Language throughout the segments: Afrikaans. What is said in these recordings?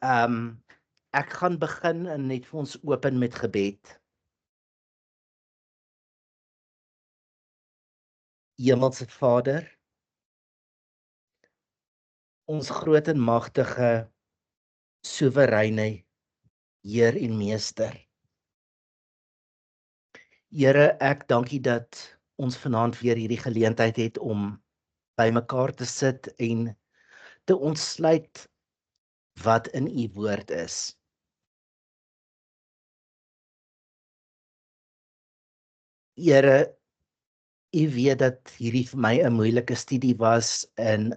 Ek gaan begin en net vir ons open met gebed. Hemelse Vader, ons groot en magtige, soewereine Heer en Meester. Here, ek dankie dat ons vanaand weer hierdie geleentheid het om by mekaar te sit en te ontsluit wat in U woord is. Here, U weet dat hierdie vir my 'n moeilike studie was en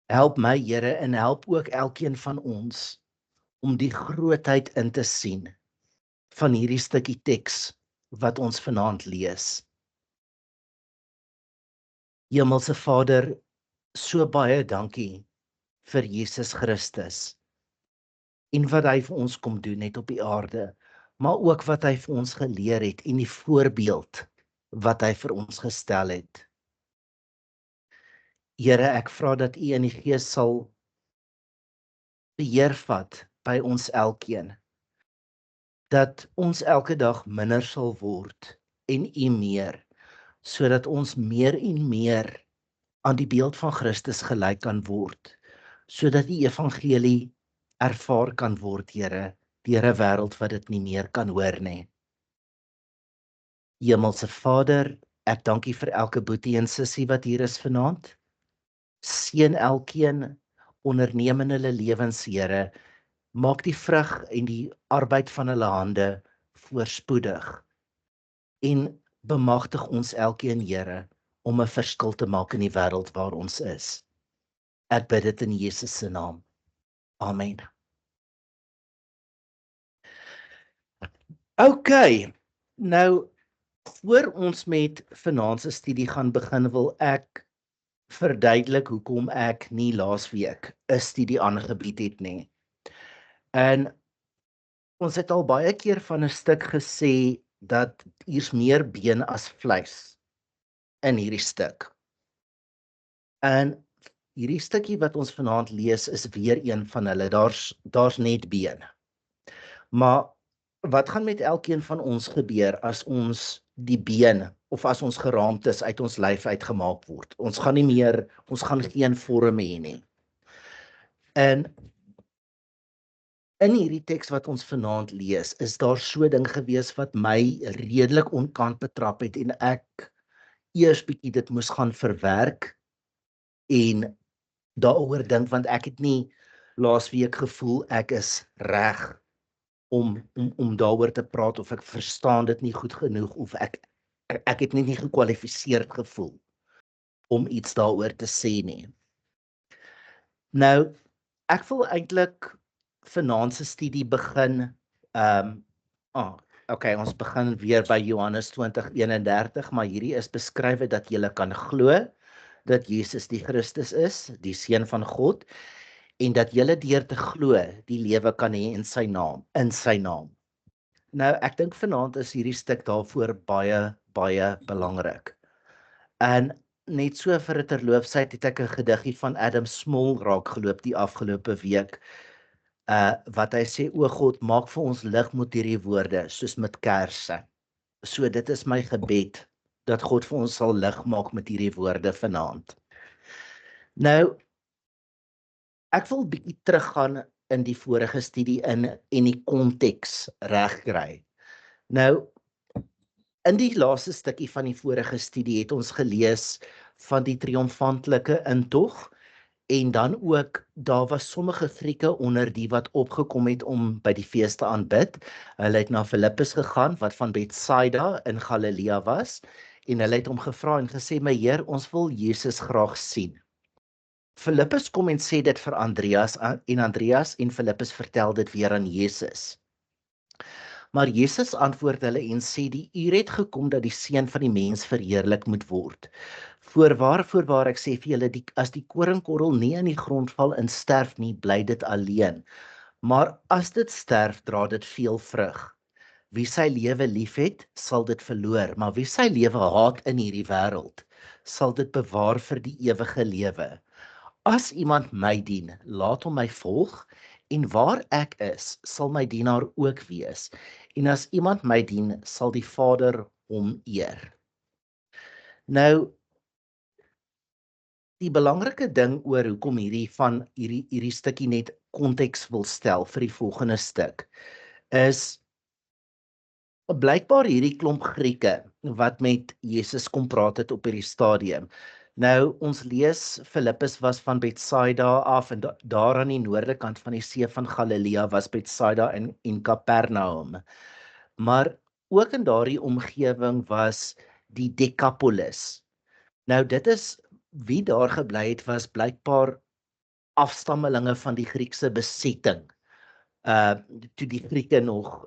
help my, Here, en help ook elkeen van ons om die grootheid in te sien van hierdie stukkie teks wat ons vanaand lees. Hemelse Vader, so baie dankie vir Jesus Christus en wat hy vir ons kom doen het op die aarde, maar ook wat hy vir ons geleer het en die voorbeeld wat hy vir ons gestel het. Here, ek vra dat U in die Gees sal beheer vat by ons elkeen, dat ons elke dag minder sal word en U meer, sodat ons meer en meer aan die beeld van Christus gelyk kan word, sodat die evangelie ervaar kan word, Here, deur 'n wêreld wat dit nie meer kan hoor nie. Hemelse Vader, ek dank U vir elke boetie en sussie wat hier is vanaand. Seën elkeen, onderneem in hulle lewens, Here. Maak die vrug en die arbeid van hulle hande voorspoedig en bemagtig ons elkeen, Here, om 'n verskil te maak in die wêreld waar ons is. Ek bid dit in Jesus se naam. Amen. Okay, nou voor ons met vanaand se studie gaan begin, wil ek verduidelik hoekom ek nie laasweek 'n studie aangebied het nie. En ons het al baie keer van 'n stuk gesê dat hier's meer been as vleis in hierdie stuk. En hierdie stukkie wat ons vanaand lees is weer een van hulle. Daar's net been. Maar wat gaan met elkeen van ons gebeur as ons die been of as ons geraamtes uit ons lyf uitgemaak word? Ons gaan geen vorm hê nie. En in hierdie teks wat ons vanaand lees, is daar so 'n ding gewees wat my redelik onkant betrap het en ek eers bietjie dit moes gaan verwerk en daaroor dink, want ek het nie laasweek gevoel ek is reg om daaroor te praat, of ek verstaan dit nie goed genoeg, of ek het nie gekwalifiseerd gevoel om iets daaroor te sê nie. Nou, ek wil eintlik vanaand se studie begin, okay, ons begin weer by Johannes 20:31, maar hierdie is beskrywe dat jy kan glo dat Jesus die Christus is, die Seun van God, en dat jy deur te glo die lewe kan hê in sy naam. Nou, ek dink vanaand is hierdie stuk daarvoor baie, baie belangrik. En net so vir 'n terloopsheid het ek 'n gediggie van Adam Small raak geloop die afgelope week, wat hy sê: o God, maak vir ons lig met hierdie woorde, soos met kersse. So dit is my gebed, dat God vir ons sal lig maak met hierdie woorde vanaand. Nou, ek wil bietjie teruggaan in die vorige studie en die konteks regkry. Nou, in die laaste stukkie van die vorige studie het ons gelees van die triomfantelike intog, en dan ook, daar was sommige Grieke onder die wat opgekom het om by die fees te aanbid. Hulle het na Filippus gegaan, wat van Betsaida in Galilea was, en hulle het hom gevra en gesê: my Heer, ons wil Jesus graag sien. Filippus kom en sê dit vir Andreas, en Filippus vertel dit weer aan Jesus. Maar Jesus antwoord hulle en sê: die uur het gekom dat die Seun van die mens verheerlik moet word. Voorwaar, ek sê vir julle, as die koringkorrel nie in die grond val en sterf nie, bly dit alleen. Maar as dit sterf, dra dit veel vrug. Wie sy lewe liefhet, sal dit verloor, maar wie sy lewe haat in hierdie wêreld, sal dit bewaar vir die ewige lewe. As iemand my dien, laat hom my volg, En waar ek is, sal my dienaar ook wees. En as iemand my dien, sal die Vader hom eer. Nou, die belangrike ding oor hoekom hierdie stukkie net konteks wil stel vir die volgende stuk, is blykbaar hierdie klomp Grieke wat met Jesus kom praat het op hierdie stadium. Nou, ons lees Filippus was van Betsaida af en daar aan die noordelike kant van die see van Galilea was Betsaida en Kapernaum. Maar ook in daardie omgewing was die Decapolis. Nou, dit is wie daar gebly het was blykbaar afstammelinge van die Griekse besetting. Toe die Grieke nog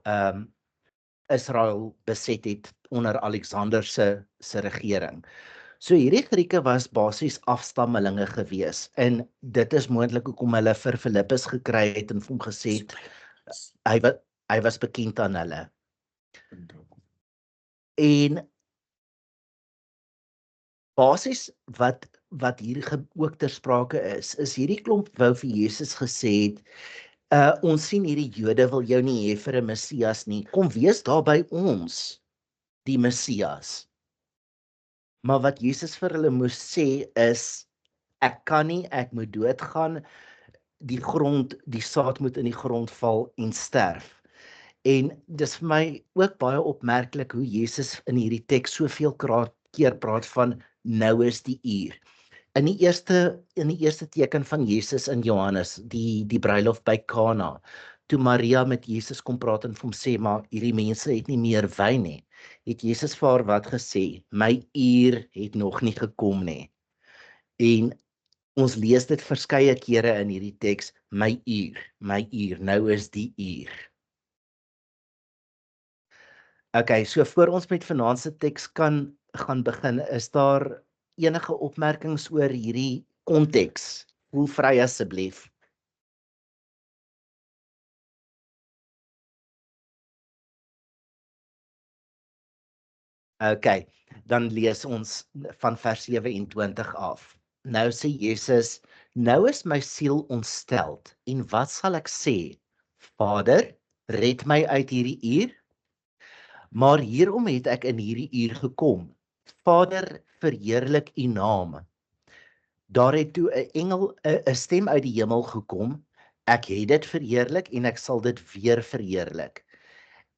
Israel beset het onder Alexander se regering. So hierdie Grieke was basies afstammelinge gewees en dit is moontlik hoekom hulle vir Filippus gekry het en vir hom gesê het hy was bekend aan hulle. En basies wat hier ook ter sprake is hierdie klomp wou vir Jesus gesê het, ons sien hierdie Jode wil jou nie hê vir 'n Messias nie. Kom wees daar by ons, die Messias. Maar wat Jesus vir hulle moes sê is, ek kan nie, ek moet doodgaan, die saad moet in die grond val en sterf. En dis vir my ook baie opmerklik hoe Jesus in hierdie teks soveel keer praat van nou is die uur. In die eerste teken van Jesus in Johannes, die bruilof by Kana, toe Maria met Jesus kom praat en vir hom sê, maar hierdie mense het nie meer wyn nie, het Jesus vir haar wat gesê, my uur het nog nie gekom nie. En ons lees dit verskeie kere in hierdie teks, my uur, nou is die uur. Okay, so voor ons met vanaand se teks kan gaan begin, is daar enige opmerkings oor hierdie konteks? Voel vry asseblief. Okay, dan lees ons van vers 27 af. Nou sê Jesus, nou is my siel ontsteld, en wat sal ek sê? Vader, red my uit hierdie uur? Maar hierom het ek in hierdie uur gekom. Vader, verheerlik u naam. Daar het toe 'n engel, 'n stem uit die hemel gekom. Ek het dit verheerlik en ek sal dit weer verheerlik.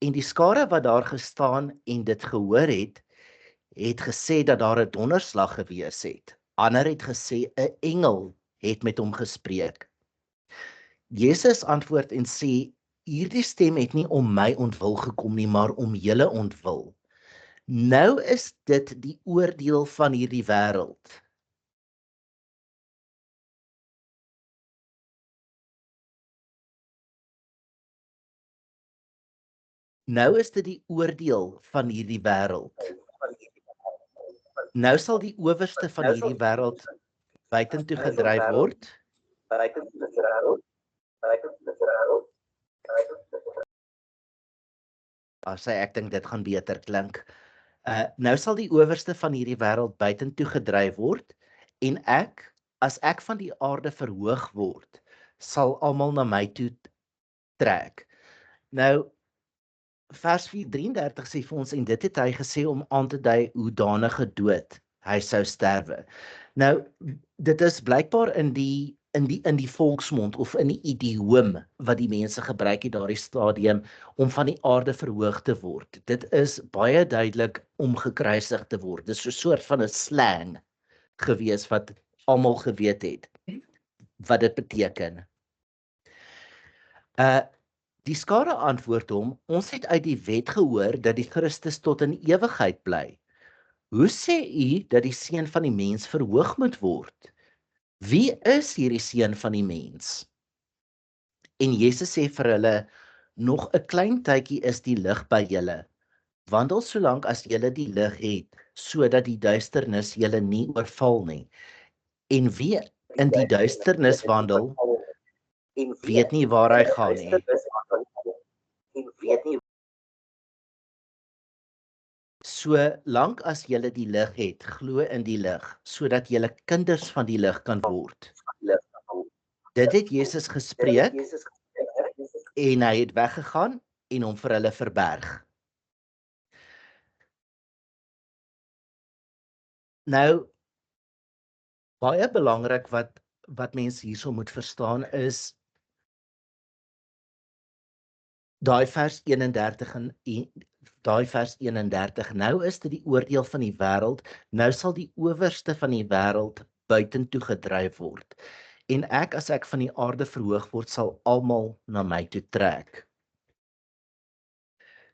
En die skare wat daar gestaan en dit gehoor het gesê dat daar 'n donderslag gewees het. Ander het gesê 'n engel het met hom gespreek. Jesus antwoord en sê, hierdie stem het nie om my ontwil gekom nie, maar om julle ontwil. Nou is dit die oordeel van hierdie wêreld. Nou is dit die oordeel van hierdie wêreld. Nou sal die owerste van hierdie wêreld buitentoe gedryf word. Ek dink dit gaan beter klink. Nou sal die owerste van hierdie wêreld buitentoe gedryf word en as ek van die aarde verhoog word, sal almal na my toe trek. Nou vers 33 sê vir ons en dit het hy gesê om aan te dui hoedanige dood hy sou sterwe. Nou dit is blykbaar in die volksmond of in die idioom wat die mense gebruik het daardie stadium om van die aarde verhoog te word. Dit is baie duidelik om gekruisig te word. Dit is so 'n soort van 'n slang gewees wat almal geweet het wat dit beteken. Die skare antwoord hom, ons het uit die wet gehoor dat die Christus tot in ewigheid bly. Hoe sê u dat die seun van die mens verhoog moet word? Wie is hierdie seun van die mens? En Jesus sê vir hulle, nog 'n klein tydjie is die lig by julle. Wandel solank as julle die lig het, sodat die duisternis julle nie oorval nie. En wie in die duisternis wandel, weet nie waar hy gaan nie. Solank as julle die lig het, glo in die lig, sodat julle kinders van die lig kan word. Dit het Jesus gespreek en hy het weggegaan en hom vir hulle verberg. Nou, baie belangrik wat mense hierso moet verstaan is daai vers 31 daai vers 31, nou is dit die oordeel van die wêreld, nou sal die owerste van die wêreld buitentoe gedryf word. En ek, as ek van die aarde verhoog word, sal almal na my toe trek.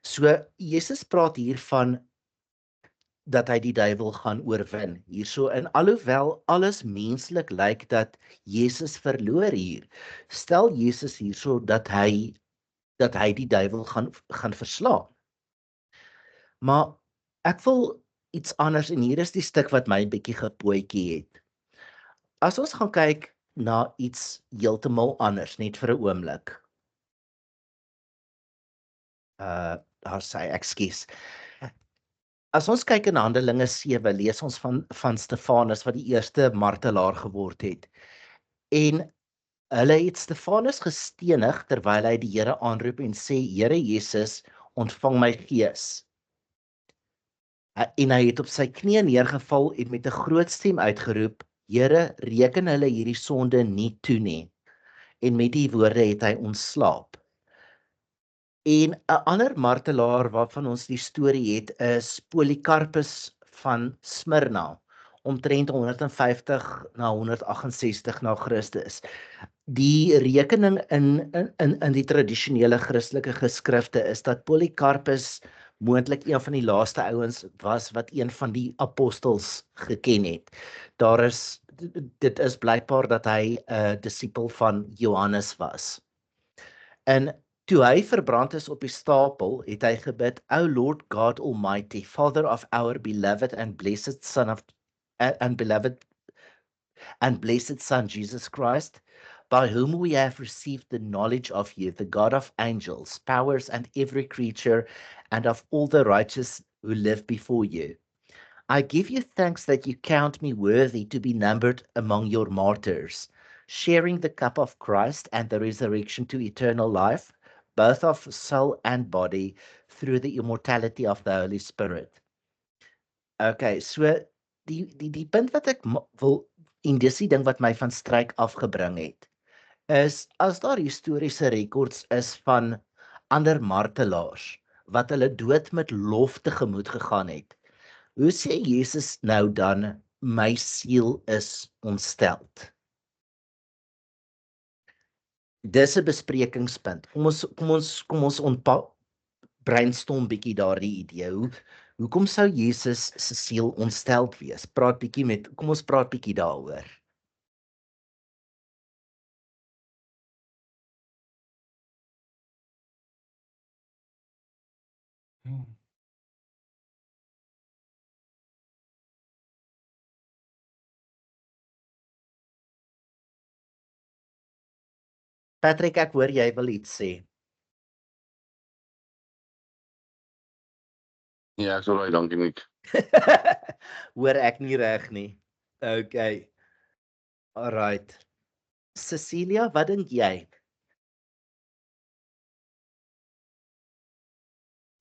So Jesus praat hier van dat hy die duiwel gaan oorwin. Hierso, en alhoewel alles menslik lyk dat Jesus verloor hier, stel Jesus hierso dat hy die duiwel gaan verslaan. Maar ek wil iets anders, en hier is die stuk wat my 'n bietjie gepootjie het. As ons gaan kyk na iets heeltemal anders, net vir 'n oomblik. Daar sê ekskuus. As ons kyk in Handelinge 7, lees ons van Stefanus wat die eerste martelaar geword het. En hulle het Stefanus gestenig terwyl hy die Here aanroep en sê, Here Jesus, ontvang my gees. En hy het op sy knieë neergeval en met 'n groot stem uitgeroep, Here, reken hulle hierdie sonde nie toe nie. En met die woorde het hy ontslaap. En 'n ander martelaar waarvan ons die storie het, is Polycarpus van Smyrna, omtrent 150 na 168 na Christus. Die rekening in die tradisionele Christelike geskrifte is dat Polycarpus moontlik een van die laaste ouens was wat een van die apostels geken het. Dit is blykbaar dat hy 'n disipel van Johannes was. En toe hy verbrand is op die stapel, het hy gebid, O Lord God Almighty, Father of our beloved and blessed Son Jesus Christ, by whom we have received the knowledge of you, the God of angels, powers, and every creature, and of all the righteous who live before you. I give you thanks that you count me worthy to be numbered among your martyrs, sharing the cup of Christ and the resurrection to eternal life, both of soul and body, through the immortality of the Holy Spirit. Okay, so die punt wat ek wil, en dis die ding wat my van stryk afgebring het, is as daar historiese rekords is van ander martelaars wat hulle dood met lof tegemoet gegaan het, hoe sê Jesus nou dan, my siel is ontsteld? Dis 'n besprekingspunt. Kom ons brainstorm bietjie daardie idee. Hoekom sou Jesus se siel ontsteld wees? Kom ons praat bietjie daaroor. Patrick, ek hoor jy wil iets sê. Ja, ek sou baie dankie Nick. Hoor ek nie reg nie. Okay. Alright. Cecilia, wat dink jy?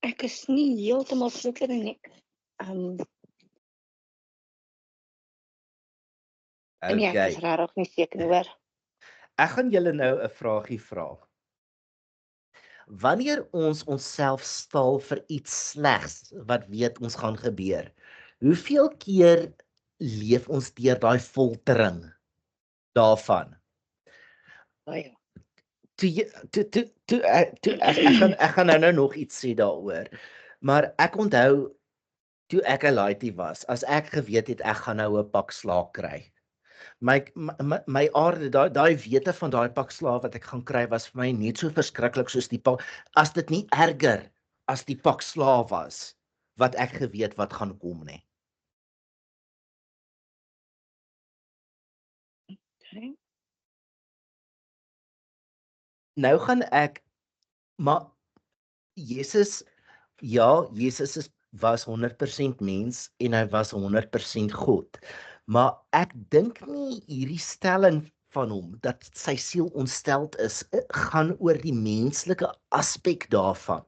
Ek is nie heeltemal seker nie. Nee, ek is Okay. regtig nie seker hoor. Ek gaan julle nou 'n vraagie vra. Wanneer ons onsself staal vir iets slegs wat weet ons gaan gebeur, hoeveel keer leef ons deur daai foltering daarvan? Baie. Ek gaan nou nog iets sê daaroor. Maar ek onthou toe ek 'n laaitie was, as ek geweet het ek gaan nou 'n pak slaag kry. My aarde, daai wete van daai pak slaag wat ek gaan kry was vir my net so verskriklik soos die pak, as dit nie erger as die pak slaag was wat ek geweet wat gaan kom nie. Okay. Nou gaan ek, maar Jesus was 100% mens en hy was 100% God. Maar ek dink nie hierdie stelling van hom, dat sy siel ontsteld is, gaan oor die menslike aspek daarvan,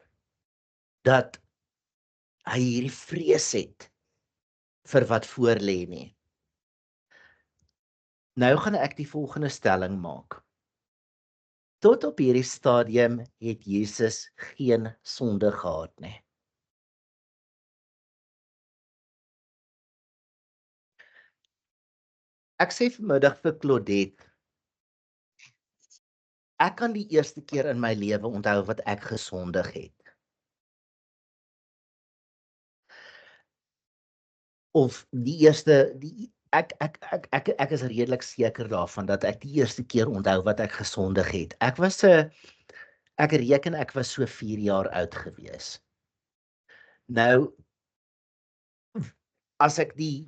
dat hy hierdie vrees het vir wat voor lê nie. Nou gaan ek die volgende stelling maak. Tot op hierdie stadium het Jesus geen sonde gehad nie. Ek sê vanmiddag vir Claudette, ek kan die eerste keer in my lewe onthou wat ek gesondig het. Of die eerste ek is redelik seker daarvan dat ek die eerste keer onthou wat ek gesondig het. Ek reken ek was so 4 jaar oud gewees. Nou as ek die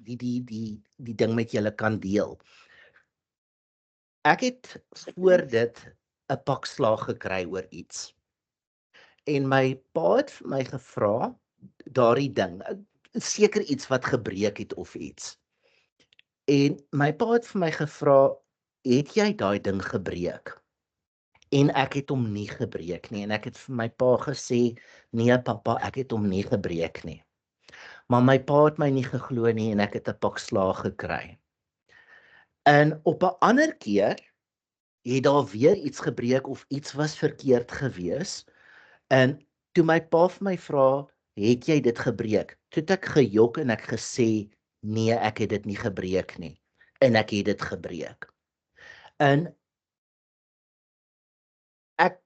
ding met julle kan deel. Ek het voor dit 'n pak slaag gekry oor iets. En my pa het vir my gevra daardie ding, seker iets wat gebreek het of iets. En my pa het vir my gevra, "Het jy daai ding gebreek?" En ek het hom nie gebreek nie en ek het vir my pa gesê, "Nee pappa, ek het hom nie gebreek nie." Maar my pa het my nie geglo nie en ek het 'n pak slaag gekry. En op 'n ander keer het daar weer iets gebreek of iets was verkeerd gewees. En toe my pa vir my vra, "Het jy dit gebreek?" Toe het ek gejok en ek gesê, "Nee, ek het dit nie gebreek nie." En ek het dit gebreek. En ek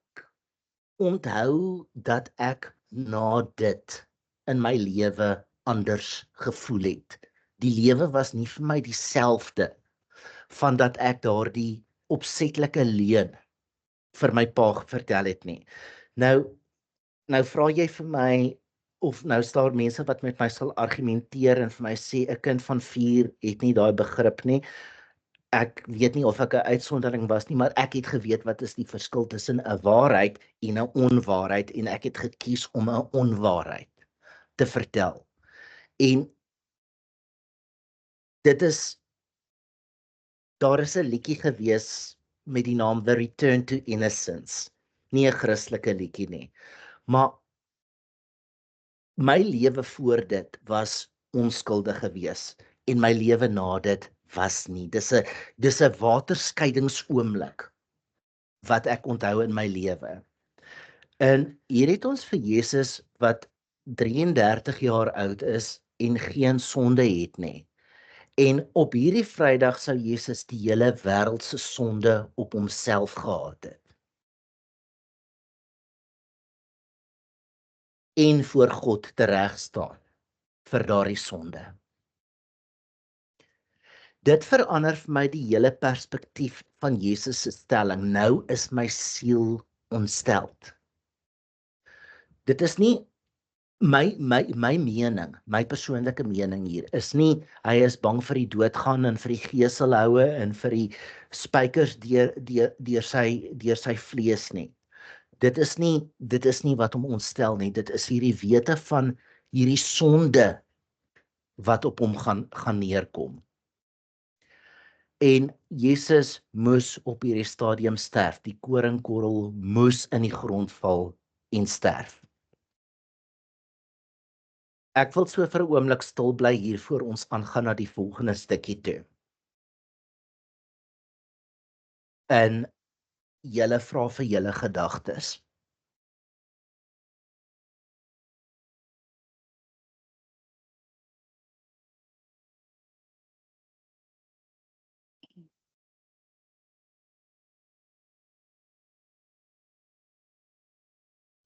onthou dat ek na dit in my lewe anders gevoel het. Die lewe was nie vir my dieselfde van dat ek daardie opsetlike leuen vir my pa vertel het nie. Nou vra jy vir my, of nou staan mense wat met my sal argumenteer en vir my sê 'n kind van 4 het nie daai begrip nie. Ek weet nie of ek 'n uitsondering was nie, maar ek het geweet wat is die verskil tussen 'n waarheid en 'n onwaarheid en ek het gekies om 'n onwaarheid te vertel. En daar is 'n liedjie gewees met die naam The Return to Innocence. Nie 'n Christelike liedjie nie. Maar my lewe voor dit was onskuldig gewees en my lewe na dit was nie. Dis 'n waterskeidingsoomblik wat ek onthou in my lewe. En hier het ons vir Jesus wat 33 jaar oud is en geen sonde het nie. En op hierdie Vrydag sou Jesus die hele wêreld se sonde op homself gehad het. En voor God tereg staan vir daardie sonde. Dit verander vir my die hele perspektief van Jesus se stelling. Nou is my siel ontsteld. Dit is nie my mening, my persoonlike mening hier is nie hy is bang vir die doodgaan en vir die geselhoue en vir die spykers deur sy vlees nie. Dit is nie wat hom ontstel nie. Dit is hierdie wete van hierdie sonde wat op hom gaan neerkom. En Jesus moes op hierdie stadium sterf. Die koringkorrel moes in die grond val en sterf. Ek wil so vir 'n oomblik stil bly hier voor ons aangaan na die volgende stukkie toe. En julle vra vir julle gedagtes.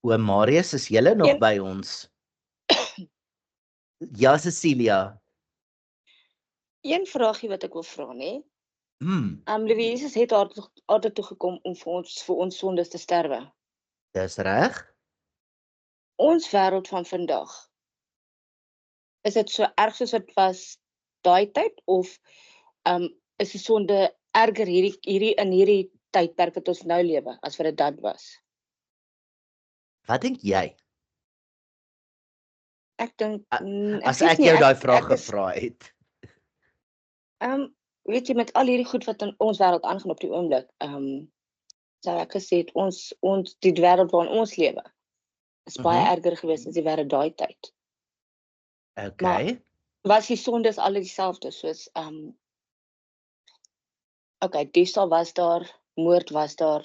Oom Marius, is julle nog by ons? Ja, Cecilia. Een vraagie wat ek wil vra, nê? Liewe Jesus het aarde toe gekom om vir ons sondes te sterwe. Dis reg. Ons wêreld van vandag, is dit so erg soos dit was daai tyd of is die sonde erger hierdie in hierdie tydperk wat ons nou lewe as wat dit dan was? Wat dink jy? Ek dink As ek jou daai vraag gevra het. weet jy, met al hierdie goed wat in ons wêreld aangaan op die oomblik, sou ek gesê het ons die wêreld waarin ons lewe is baie erger geweest as die wêreld daai tyd. Okay. Was die sondes alle dieselfde soos okay, diefstal was daar, moord was daar.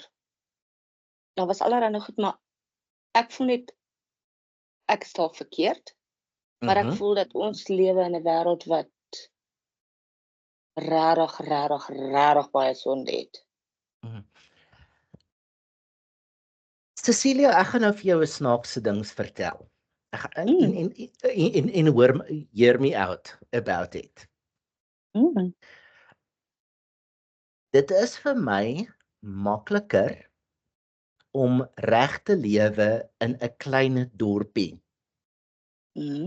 Daar was allerlei goed, maar ek voel net ek is dalk verkeerd, maar ek voel dat ons lewe in 'n wêreld wat regtig baie sonde het. Cecilia, ek gaan nou vir jou 'n snaakse dings vertel. Ek gaan en hear me out about it. Dit is vir my makliker om reg te lewe in 'n klein dorpie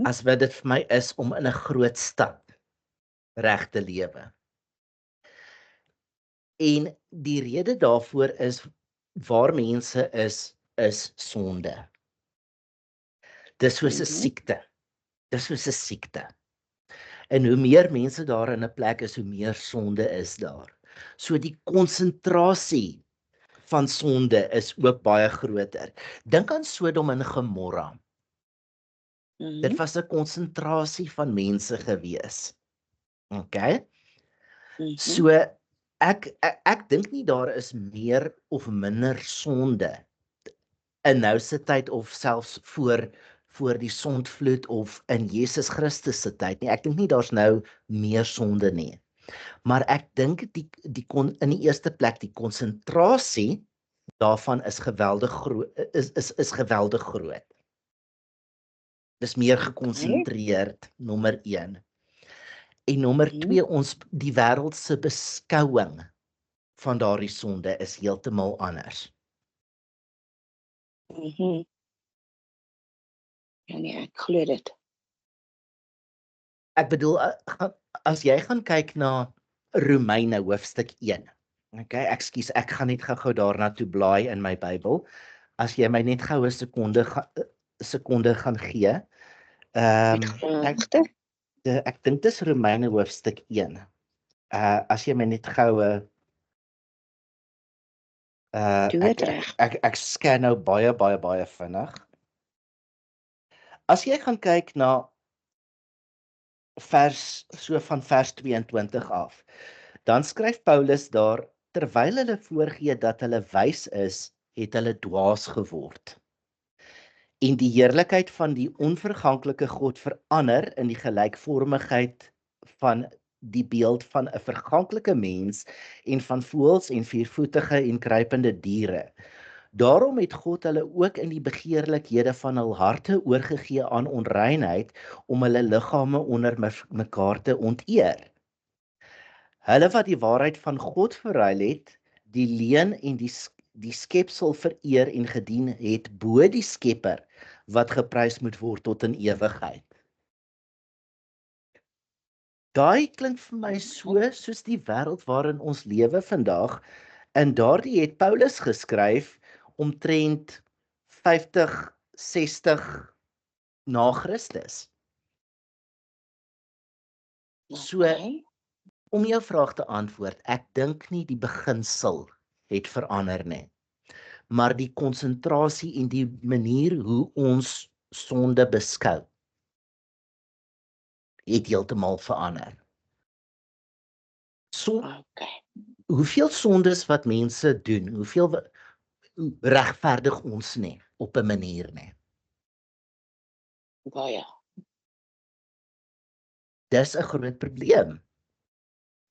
as wat dit vir my is om in 'n groot stad reg te lewe. En die rede daarvoor is waar mense is sonde. Dis soos 'n siekte. Dis soos 'n siekte. En hoe meer mense daar in 'n plek is, hoe meer sonde is daar. So die konsentrasie van sonde is ook baie groter. Dink aan Sodom en Gomorra. Dit was 'n konsentrasie van mense gewees. Okay? So ek dink nie daar is meer of minder sonde in nou se tyd of selfs voor die sondvloed of in Jesus Christus se tyd nie. Ek dink nie daar's nou meer sonde nie. Maar ek dink in die eerste plek die konsentrasie daarvan is geweldig groot is geweldig groot. Dis meer gekonsentreerd, nommer 1. En nommer 2, die wêreld se beskouing van daardie sonde is heeltemal anders. Ja nee, ek glo dit. Ek bedoel, as jy gaan kyk na Romeine hoofstuk 1. Okay, ekskuus, ek gaan net gou daarna toe blaai in my Bybel. As jy my net gou 'n sekonde gaan gee. Ek dink dis Romeine hoofstuk 1. As jy my net gou ek scan nou baie vinnig. As jy gaan kyk na vers 22 af, dan skryf Paulus daar, terwyl hulle voorgee dat hulle wys is, het hulle dwaas geword. En die heerlikheid van die onverganklike God verander in die gelykvormigheid van die beeld van 'n verganklike mens en van voëls en viervoetige en kruipende diere. Daarom het God hulle ook in die begeerlikhede van hul harte oorgegee aan onreinheid om hulle liggame onder mekaar te onteer. Hulle wat die waarheid van God verruil het, die leuen en die skepsel vereer en gedien het bo die Skepper wat geprys moet word tot in ewigheid. Daai klink vir my soos die wêreld waarin ons lewe vandag, en daardie het Paulus geskryf omtrent 50, 60 na Christus. So, om jou vraag te antwoord, ek dink nie die beginsel het verander nie, maar die konsentrasie en die manier hoe ons sonde beskou het heeltemal verander. So, hoeveel sondes wat mense doen, hoeveel regverdig ons nie op 'n manier nie. Baie. Dis 'n groot probleem.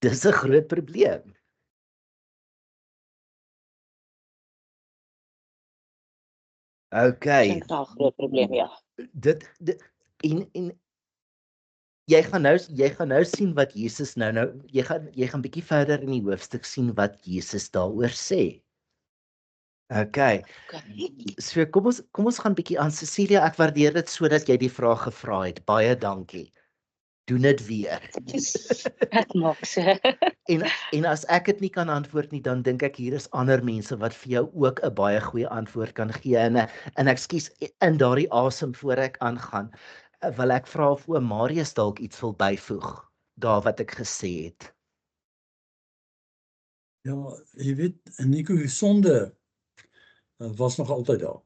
Dis 'n groot probleem. Okay. Dit is 'n groot probleem, ja. Dit en jy gaan nou sien wat Jesus nou jy gaan bietjie verder in die hoofstuk sien wat Jesus daaroor sê. Okay. So kom ons gaan bietjie aan. Cecilia, ek waardeer dit sodat jy die vraag gevra het. Baie dankie. Doen dit weer. Ek maak so. En as ek dit nie kan antwoord nie, dan dink ek hier is ander mense wat vir jou ook 'n baie goeie antwoord kan gee. En ekskuus, in daardie asem voor ek aangaan, wil ek vra of oom Marius dalk iets wil byvoeg daar wat ek gesê het. Ja, jy weet, Nico, sonde was nog altyd daar.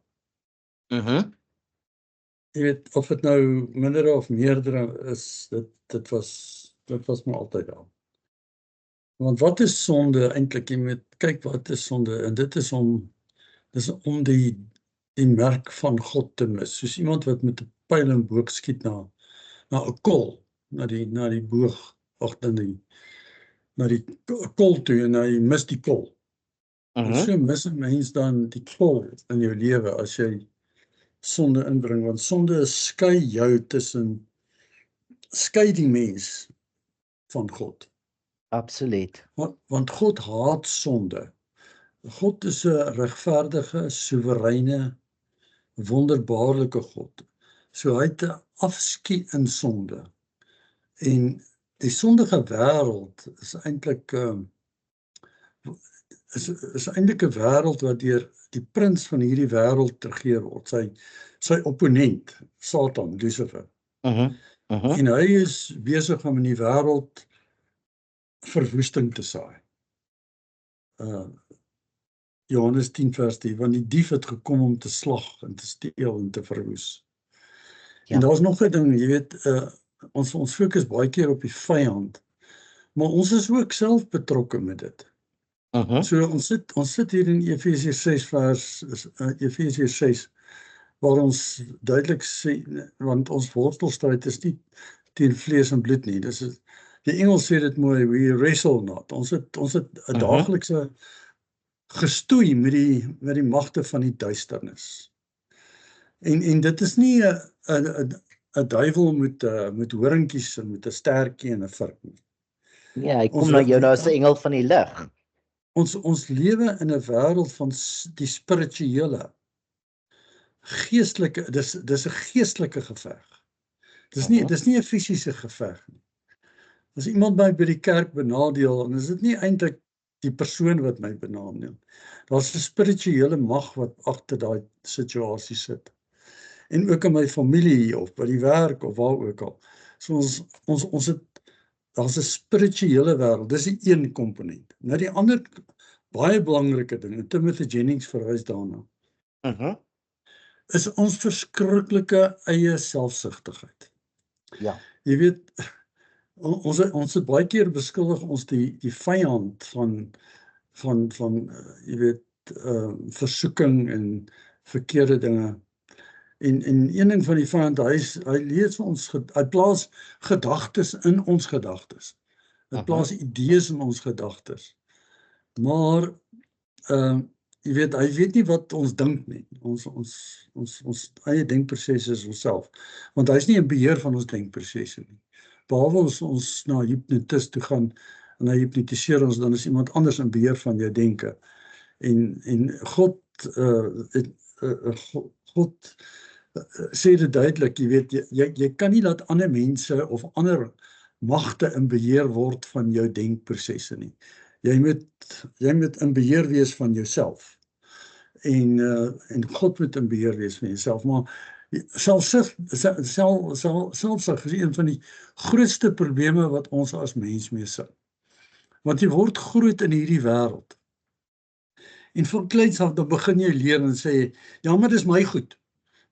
Jy weet, of dit nou minder of meerdere is, dit was maar altyd daar. Want wat is sonde eintlik? Jy moet kyk wat is sonde, en dit is om die merk van God te mis. Soos iemand wat met 'n pyl en boog skiet na 'n kol, na die boog, of na die kol toe, en hy mis die kol. En so mis 'n mens dan die kol in jou lewe as jy sonde inbring, want sonde skei die mens van God. Absoluut. Want God haat sonde. God is 'n regverdige, soewereine, wonderbaarlike God. So hy het 'n afskie in sonde. En die sondige wêreld is eintlik is eintlik 'n wêreld wat deur die prins van hierdie wêreld regeer word, sy opponent, Satan, Lucifer. En hy is besig om in die wêreld verwoesting te saai. Johannes 10 vers 10, want die dief het gekom om te slag en te steel en te verwoes. Ja. En daar's nog 'n ding, jy weet, ons fokus baie keer op die vyand, maar ons is ook self betrokke met dit. So ons sit hier in Efesiërs 6 waar ons duidelik sê, want ons wortelstryd is nie teen vlees en bloed nie. Die Engels sê dit mooi, we wrestle not. Ons het 'n daaglikse gestoei met die magte van die duisternis. En dit is nie 'n duiwel met horingkies en met 'n stertjie en 'n vurk nie. Ja, hy kom na jou nou as 'n engel van die lig. Ons lewe in 'n wêreld van die spirituele, geestelike, dis 'n geestelike geveg. Dis nie 'n fisiese geveg nie. As iemand my by die kerk benadeel, dan is dit nie eintlik die persoon wat my benadeel. Daar's 'n spirituele mag wat agter daai situasie sit. En ook in my familie of by die werk of waar ook al. So ons het, daar's 'n spirituele wêreld. Dis die een komponent. Nou die ander baie belangrike ding, en Timothy Jennings verwys daarna, is ons verskriklike eie selfsugtigheid. Ja. Jy weet, ons het baie keer beskuldig ons die vyand van jy weet, versoeking en verkeerde dinge. En een ding van die vyand, hy lees ons, hy plaas gedagtes in ons gedagtes. Hy plaas idees in ons gedagtes. Maar jy weet, hy weet nie wat ons dink nie. Ons eie denkproses is onsself. Want hy is nie in beheer van ons denkprosesse nie. Behalwe ons na 'n hypnotis toe gaan en hy hypnotiseer ons, dan is iemand anders in beheer van jou denke. En God sê dit duidelik, jy weet, jy kan nie laat ander mense of ander magte in beheer word van jou denkprosesse nie. Jy moet in beheer wees van jouself. En God moet in beheer wees van jouself. Maar selfsug is een van die grootste probleme wat ons as mens mee sit. Want jy word groot in hierdie wêreld. En van kleins af dan begin jy leer en sê, ja, maar dis my goed.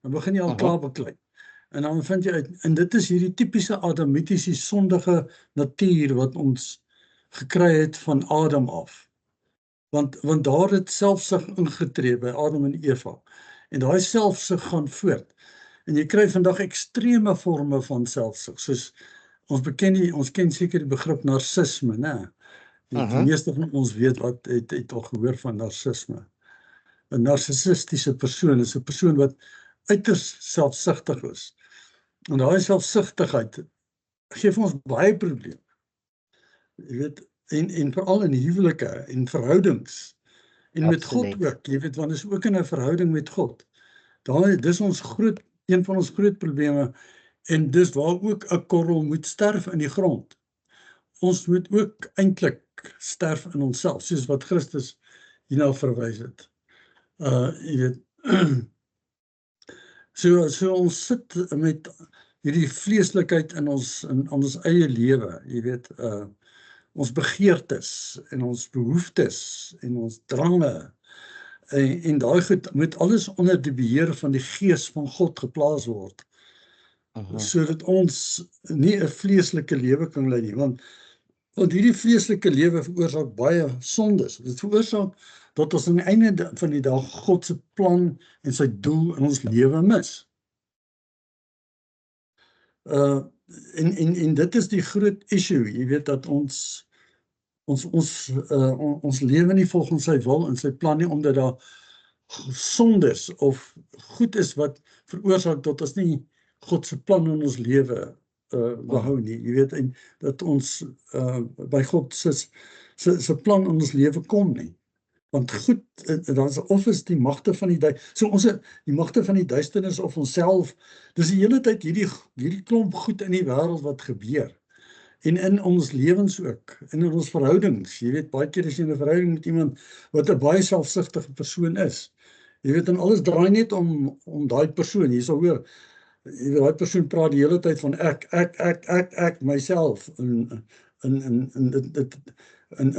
Dan begin jy al klaar beklei. En dan vind jy uit, en dit is hierdie tipiese adamitiese sondige natuur wat ons gekry het van Adam af. Want daar het selfsug ingetree by Adam en Eva. En daai selfsug gaan voort. En jy kry vandag ekstreme forme van selfsug, soos ons ken seker die begrip narcisme, né? Die meeste van ons weet wat het al gehoor van narcisme. 'n narcissistiese persoon is 'n persoon wat uiters selfsugtig is. En daai selfsugtigheid gee vir ons baie probleme. Jy weet, en veral in huwelike en verhoudings. En met God ook, jy weet, want is ook in 'n verhouding met God. Dis een van ons groot probleme, en dis waar ook 'n korrel moet sterf in die grond. Ons moet ook eintlik sterf in onsself, soos wat Christus hierna verwys het. Jy weet, so ons sit met hierdie vleeslikheid in ons eie lewe, jy weet, ons begeertes en ons behoeftes en ons drange en daai goed moet alles onder die beheer van die Gees van God geplaas word, sodat ons nie 'n vleeslike lewe kan lei nie, want hierdie vleeslike lewe veroorsaak baie sondes. Dit veroorsaak dat ons aan die einde van die dag God se plan en sy doel in ons lewe mis. En dit is die groot issue, jy weet, dat ons lewe nie volgens sy wil en sy plan nie, omdat daar sondes of goed is wat veroorsaak dat ons nie God se plan in ons lewe behou nie, jy weet, en dat ons by God se plan in ons lewe kom nie. Want goed, of is die magte van die die magte van die duisternis of onsself, dis die hele tyd hierdie klomp goed in die wêreld wat gebeur. En in ons lewens ook, en in ons verhoudings. Jy weet, baie keer as jy in 'n verhouding met iemand wat 'n baie selfsugtige persoon is. Jy weet, en alles draai net om daai persoon. Jy sal hoor, daai persoon praat die hele tyd van ek, myself, en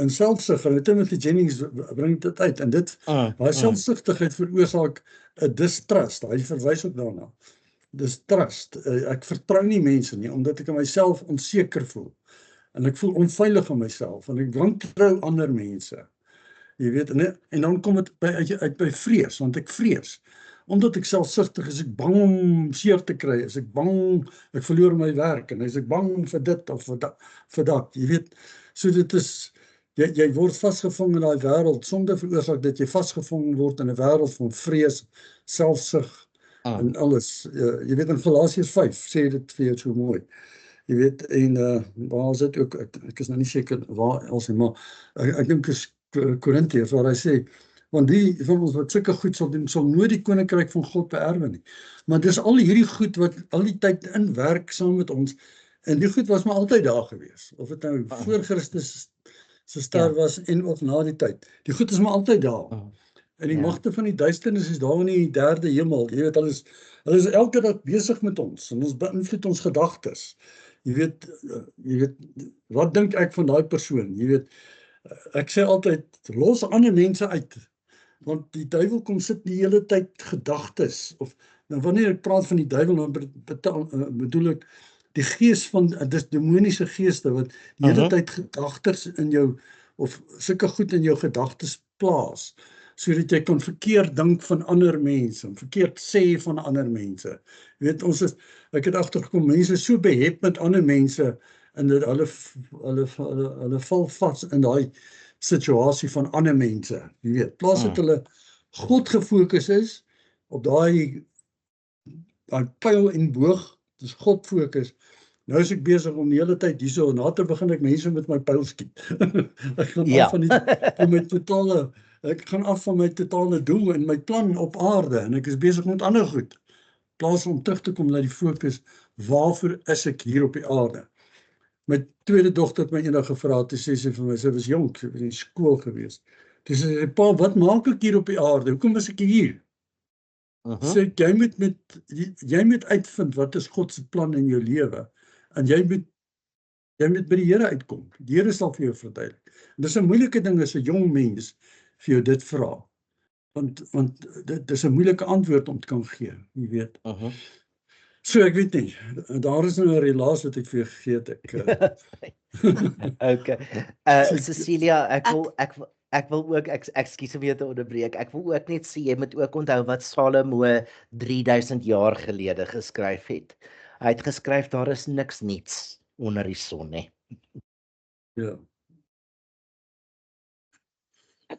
selfsug, en Timothy Jennings bring dit uit, en daai selfsugtigheid veroorsaak 'n distrust, hy verwys ook daarna. Distrust, ek vertrou nie mense nie, omdat ek in myself onseker voel, en ek voel onveilig in myself, en ek wantrou ander mense, jy weet, en dan kom dit uit by vrees, want ek vrees, omdat ek selfsugtig is, ek bang om seer te kry, is ek bang, ek verloor my werk, en is ek bang vir dit of vir dat, jy weet, so dit is, jy word vasgevang in daai wêreld, sonde veroorsaak dat jy vasgevang word in 'n wêreld van vrees, selfsug, en alles, jy weet in Galasiërs 5 sê dit vir jou so mooi, jy weet, en waar is dit ook, ek is nou nie seker waar else nie, maar ek dink is Korintiërs waar hy sê, want die van ons wat sulke goed sal doen, sal nooit die koninkryk van God beerwe nie, maar dis al hierdie goed wat al die tyd inwerk saam met ons, en die goed was maar altyd daar gewees, of dit nou voor Christus se sterf was en of na die tyd, die goed is maar altyd daar, en die magte van die duisternis is daar in die derde hemel, jy weet, hulle is elke dag besig met ons, en ons beïnvloed ons gedagtes, jy weet, wat dink ek van daai persoon, jy weet, ek sê altyd, los ander mense uit, want die duiwel kom sit die hele tyd gedagtes, of, nou wanneer ek praat van die duiwel, dan bedoel ek, die gees van, dis demoniese geeste, wat die hele tyd gedagtes in jou, of sulke goed in jou gedagtes plaas, sodat jy kan verkeerd dink van ander mense, en verkeerd sê van ander mense. Jy weet, ek het agtergekom, mense is so behep met ander mense, en dat hulle val vas in daai situasie van ander mense, jy weet, plaas dat hulle God gefokus is, op daai pyl en boog, dis God fokus. Nou is ek besig om die hele tyd hierso, en later begin ek mense met my pyl skiet. Ek gaan af van my totale doel en my plan op aarde, en ek is besig met ander goed, plaas om terug te kom na die fokus, waarvoor is ek hier op die aarde? My tweede dogter het my eendag gevra, toe sê sy vir my, sy was jonk, sy was in skool gewees, toe sê sy, pa, wat maak ek hier op die aarde, hoekom was ek hier? Sê ek, jy moet uitvind, wat is God se plan in jou lewe, en jy moet by die Here uitkom, die Here sal vir jou verduidelik, en dis 'n moeilike ding as 'n jong mens, vir jou dit vra, want dit is 'n moeilike antwoord om te kan gee, jy weet. So ek weet nie, daar is nou 'n relaas wat ek vir jou gegee het, Okay, Cecilia, ek wil ook, ekskuus om jou te onderbreek, ek wil ook net sê, jy moet ook onthou wat Salomo 3000 jaar gelede geskryf het. Hy het geskryf, daar is niks niets onder die son, hè. Ja.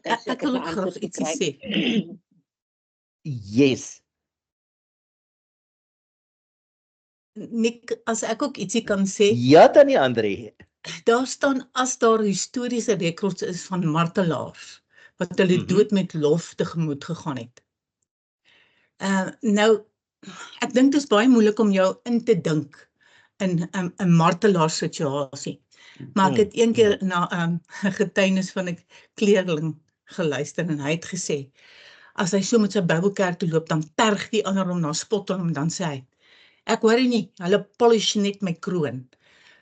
Ek wil ook graag ietsie sê. Yes. Nick, as ek ook ietsie kan sê. Ja, Tannie André. Daar staan, as daar historiese rekords is van martelaars, wat hulle dood met lof tegemoet gegaan het. Nou, ek dink dit is baie moeilik om jou in te dink in 'n martelaarsituasie. Maar ek het een keer na 'n getuienis van 'n kleerling geluister, en hy het gesê, as hy so met sy Bybelkerk toe loop, dan terg die ander hom, dan spot hom, dan sê hy, ek worry nie, hulle polish net my kroon.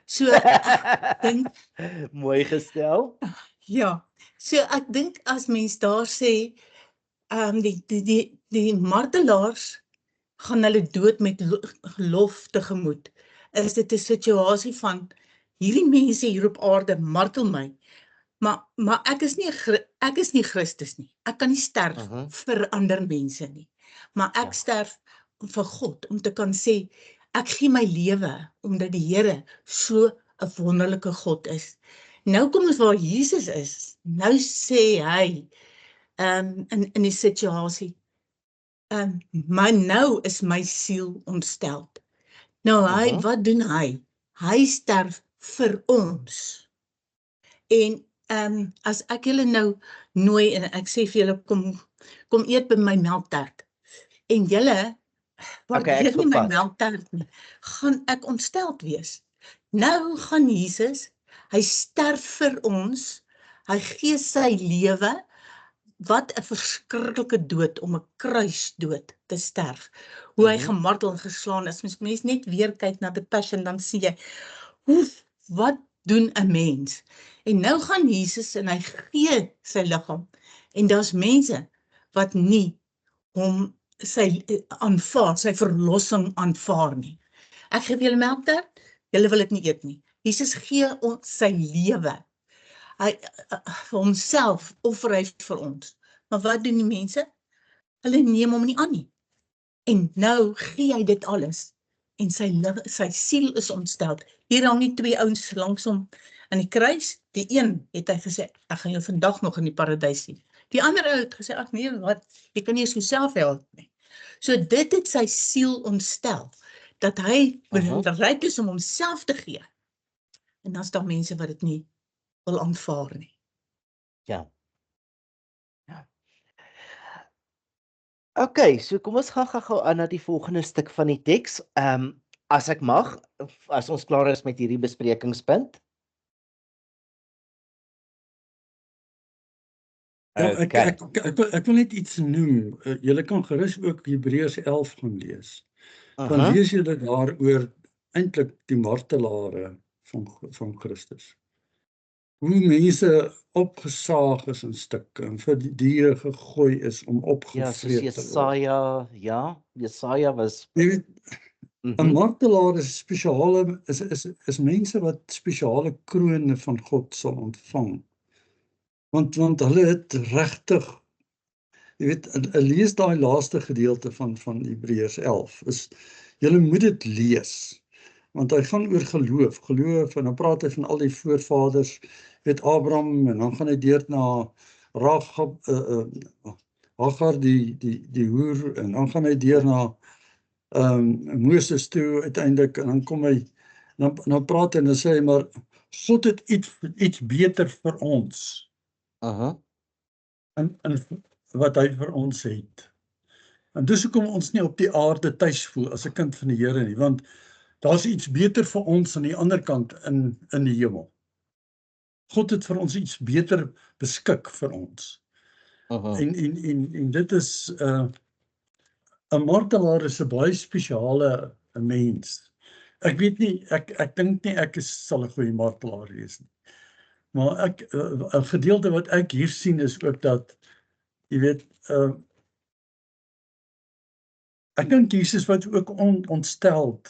So ek dink Mooi gestel. ja, so ek dink as mens daar sê die martelaars gaan hulle dood met lof tegemoet. Is dit 'n situasie van hierdie mense hier op aarde martel my, maar ek is nie Christus nie. Ek kan nie sterf vir ander mense nie. Maar ek sterf vir God om te kan sê ek gee my lewe omdat die Here so 'n wonderlike God is. Nou kom ons waar Jesus is. Nou sê hy in die situasie maar nou is my siel ontstel. Nou wat doen hy? Hy sterf vir ons. En as ek julle nou nooi en ek sê vir julle kom eet by my melktert. En julle waardeer nie my melktert nie, gaan ek ontsteld wees. Nou gaan Jesus, hy sterf vir ons, hy gee sy lewe. Wat 'n verskriklike dood om 'n kruisdood te sterf. Hoe hy gemartel en geslaan is. Mens net weer kyk na die Passion, dan sien jy, wat doen 'n mens? En nou gaan Jesus en hy gee sy liggaam. En daar's mense wat nie hom sy aanvaar, sy verlossing aanvaar nie. Ek gee julle melktert, julle wil dit nie eet nie. Jesus gee ons sy lewe. Hy vir homself offer hy vir ons. Maar wat doen die mense? Hulle neem hom nie aan nie. En nou gee hy dit alles. En sy siel is ontstel. Hier hang die 2 ouens langs hom aan die kruis. Die een het hy gesê, ek gaan jou vandag nog in die paradys sien. Die ander ou het gesê, ag nee, wat? Jy kan nie eens jouself help nie. So dit het sy siel ontstel, dat hy bereid is om homself te gee. En dan is daar mense wat dit nie wil aanvaar nie. Ja. Okay, so kom ons gaan gou aan na die volgende stuk van die teks. As ek mag, as ons klaar is met hierdie besprekingspunt. Ja, ek wil net iets noem. Julle kan gerus ook Hebreërs 11 gaan lees. Dan lees julle daaroor eintlik die martelare van Christus. Hoe mense opgesaag is in stukke en vir die diere gegooi is om opgevreet te word. Jesaja was... Jy weet, 'n martelaar is mense wat spesiale krone van God sal ontvang. Want hulle het regtig, jy weet, lees daai laaste gedeelte van Hebreërs 11. Julle moet dit lees. Want hy gaan oor geloof, en dan praat hy van al die voorvaders, weet Abraham, en dan gaan hy deur na Hagar die hoer, en dan gaan hy deur na Moses toe uiteindelik, en dan kom hy, dan praat hy en dan sê hy, maar God het iets beter vir ons, en wat hy vir ons het. En dis hoekom ons nie op die aarde tuis voel as 'n kind van die Here nie, want daar's iets beter vir ons aan die ander kant in die hemel. God het vir ons iets beter beskik vir ons. En dit is 'n martelaar is 'n baie spesiale mens. Ek weet nie, ek dink nie ek sal 'n goeie martelaar wees nie. Maar 'n gedeelte wat ek hier sien is ook dat, jy weet, ek dink Jesus wat ook ontstel,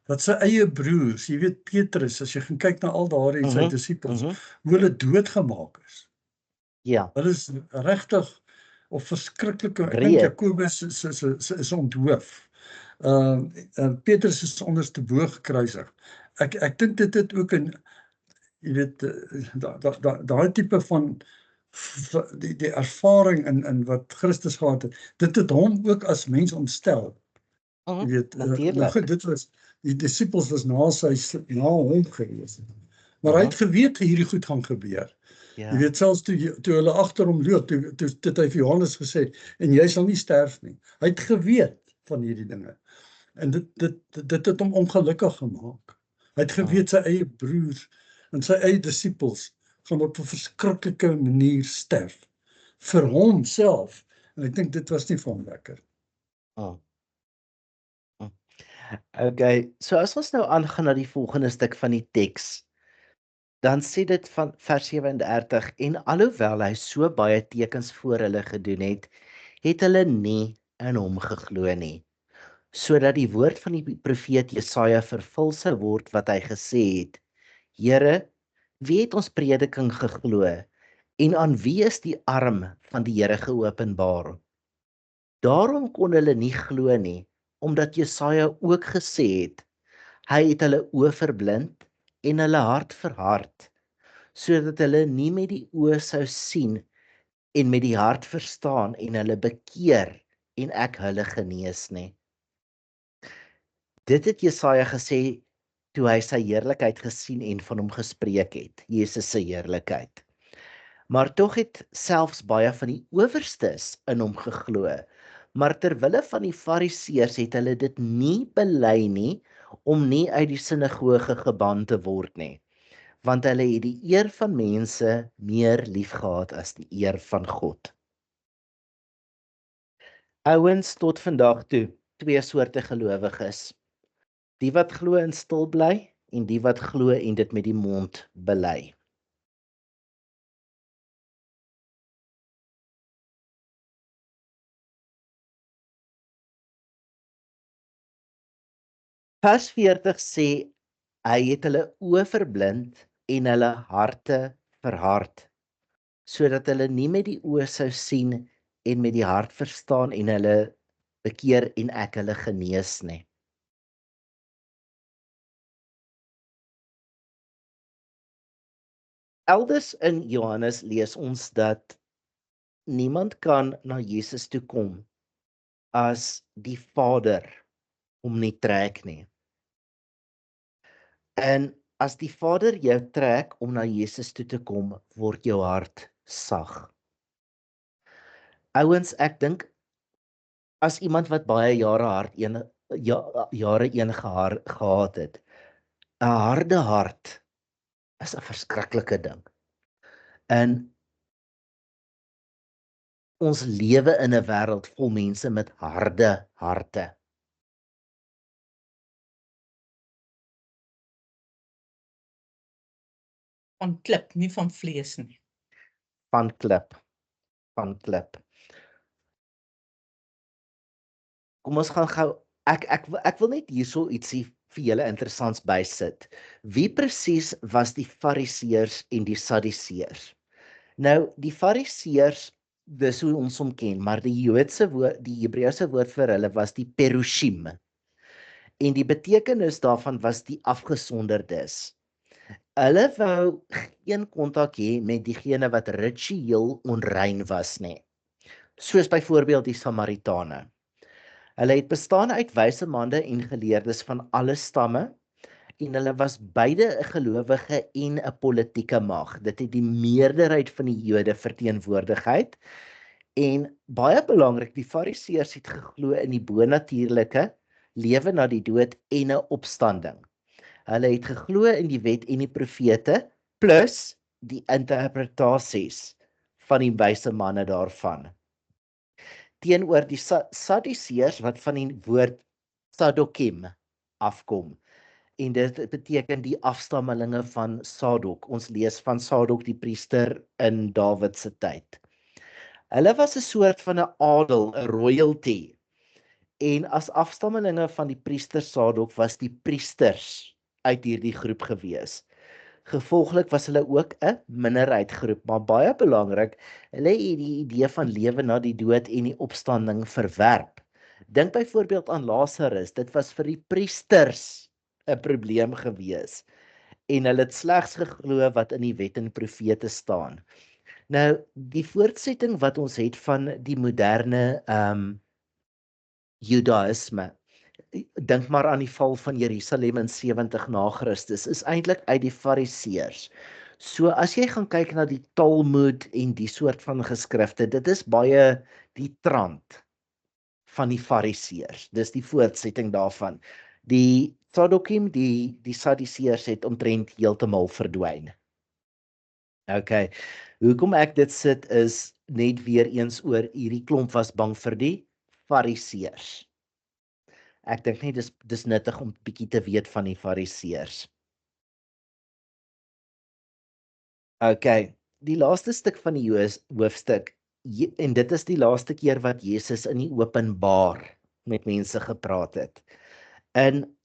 dat sy eie broers, jy weet Petrus, as jy gaan kyk na al daardie sy disippels, hoe hulle doodgemaak is. Ja. Hulle is regtig of verskriklike, ek dink Jakobus is onthoof. Petrus is onderste bo gekruisig. Ek dink dit het ook 'n, jy weet, daai tipe van die ervaring in wat Christus gehad het, dit het hom ook as mens ontstel. Jy weet, dit was, die disippels was na hom gewees. Maar hy het geweet hierdie goed gaan gebeur. Jy weet, selfs toe hulle agter hom loop, toe het hy vir Johannes gesê, en jy sal nie sterf nie. Hy het geweet van hierdie dinge. En dit het hom ongelukkig gemaak. Hy het geweet sy eie broers en sy eie disippels gaan op 'n verskriklike manier sterf. Vir homself. En ek dink dit was nie vir hom lekker. Okay, so as ons nou aangaan na die volgende stuk van die teks, dan sê dit van vers 37, en alhoewel hy so baie tekens voor hulle gedoen het, het hulle nie in hom geglo nie, sodat die woord van die profeet Jesaja vervul sou word wat hy gesê het: Here, wie het ons prediking geglo, en aan wie is die arm van die Here geopenbaar? Daarom kon hulle nie glo nie, omdat Jesaja ook gesê het: Hy het hulle oë verblind en hulle hart verhard, sodat hulle nie met die oë sou sien en met die hart verstaan en hulle bekeer en ek hulle genees nie. Dit het Jesaja gesê toe hy sy heerlikheid gesien en van hom gespreek het, Jesus se heerlikheid. Maar tog het selfs baie van die owerstes in hom geglo. Maar terwille van die Fariseërs het hulle dit nie bely nie, om nie uit die sinagoge geban te word nie, want hulle het die eer van mense meer liefgehad as die eer van God. Ouens, tot vandag toe, twee soorte gelowiges: die wat glo en stil bly en die wat glo en dit met die mond bely. Vers 40 sê hy het hulle oë verblind en hulle harte verhard, sodat hulle nie met die oë sou sien en met die hart verstaan en hulle bekeer en ek hulle genees nie. Elders in Johannes lees ons dat niemand kan na Jesus toe kom as die Vader hom nie trek nie. En as die Vader jou trek om na Jesus toe te kom, word jou hart sag. Ouens, ek dink as iemand wat baie jare gehad het, 'n harde hart is 'n verskriklike ding. En ons lewe in 'n wêreld vol mense met harde harte. Van klip, nie van vlees nie. Van klip. Kom ons gaan gou, ek wil net hierso ietsie vir julle interessants bysit. Wie presies was die Fariseërs en die Sadduseërs? Nou, die Fariseërs, dis hoe ons hom ken, maar die Hebreëse woord vir hulle was die perushim. En die betekenis daarvan was die afgesonderdes. Hulle wou geen kontak hê met diegene wat ritueel onrein was nie, soos byvoorbeeld die Samaritane. Hulle het bestaan uit wyse mande en geleerdes van alle stamme, en hulle was beide 'n gelowige en 'n politieke mag. Dit het die meerderheid van die Jode verteenwoordigheid. En baie belangrik, die Fariseërs het geglo in die bonatuurlike lewe na die dood en 'n opstanding. Hulle het geglo in die wet en die profete plus die interpretasies van die wyse manne daarvan. Teenoor die Sadduseërs wat van die woord Sadokim afkom, en dit beteken die afstammelinge van Sadok. Ons lees van Sadok die priester in Dawid se tyd. Hulle was 'n soort van 'n adel, 'n royalty. En as afstammelinge van die priester Sadok was die priesters uit hierdie groep gewees. Gevolglik was hulle ook 'n minderheidsgroep, maar baie belangrik, hulle het die idee van lewe na die dood en die opstanding verwerp. Dink byvoorbeeld aan Lazarus, dit was vir die priesters 'n probleem gewees. En hulle het slegs geglo wat in die wet en profete staan. Nou, die voortsetting wat ons het van die moderne Judaïsme, dink maar aan die val van Jerusalem in 70 na Christus, is eintlik uit die Fariseërs. So as jy gaan kyk na die Talmud en die soort van geskrifte, dit is baie die trant van die Fariseërs. Dis die voortsetting daarvan. Die Sadokim, die Sadduseërs het omtrent heeltemal verdwyn. Okay. Hoekom ek dit sit is net weer eens oor hierdie klomp was bang vir die Fariseërs. Ek dink nie dis nuttig om bietjie te weet van die Fariseërs. Okay, die laaste stuk van die hoofstuk, en dit is die laaste keer wat Jesus in die openbaar met mense gepraat het. En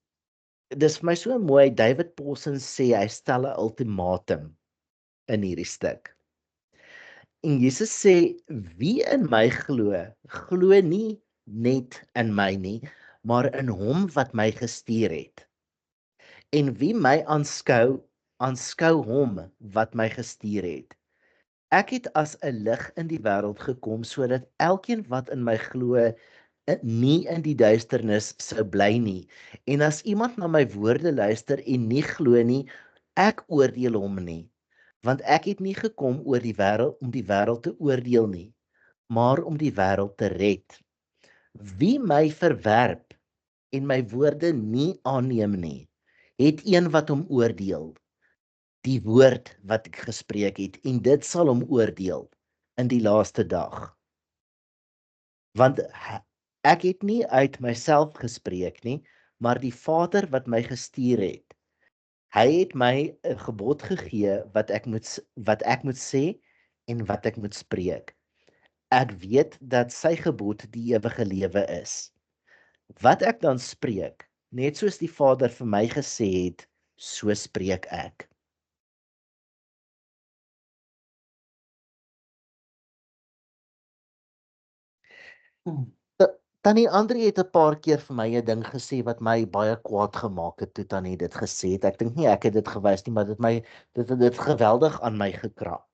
dis vir my so mooi, David Pawson sê hy stel 'n ultimatum in hierdie stuk. En Jesus sê, wie in my glo nie net in my nie, maar in hom wat my gestuur het. En wie my aanskou hom wat my gestuur het. Ek het as 'n lig in die wêreld gekom sodat elkeen wat in my glo nie in die duisternis sou bly nie. En as iemand na my woorde luister en nie glo nie, ek oordeel hom nie, want ek het nie gekom om die wêreld te oordeel nie, maar om die wêreld te red. Wie my verwerp en my woorde nie aanneem nie, het een wat hom oordeel, die woord wat ek gespreek het, en dit sal hom oordeel in die laaste dag. Want ek het nie uit myself gespreek nie, maar die Vader wat my gestuur het. Hy het my 'n gebod gegee wat ek moet sê en wat ek moet spreek. Ek weet dat sy gebod die ewige lewe is. Wat ek dan spreek, net soos die Vader vir my gesê het, so spreek ek. Tannie Andri het 'n paar keer vir my 'n ding gesê wat my baie kwaad gemaak het toe Tannie dit gesê het. Ek dink nie ek het dit gewys nie, maar dit het geweldig aan my gekrap.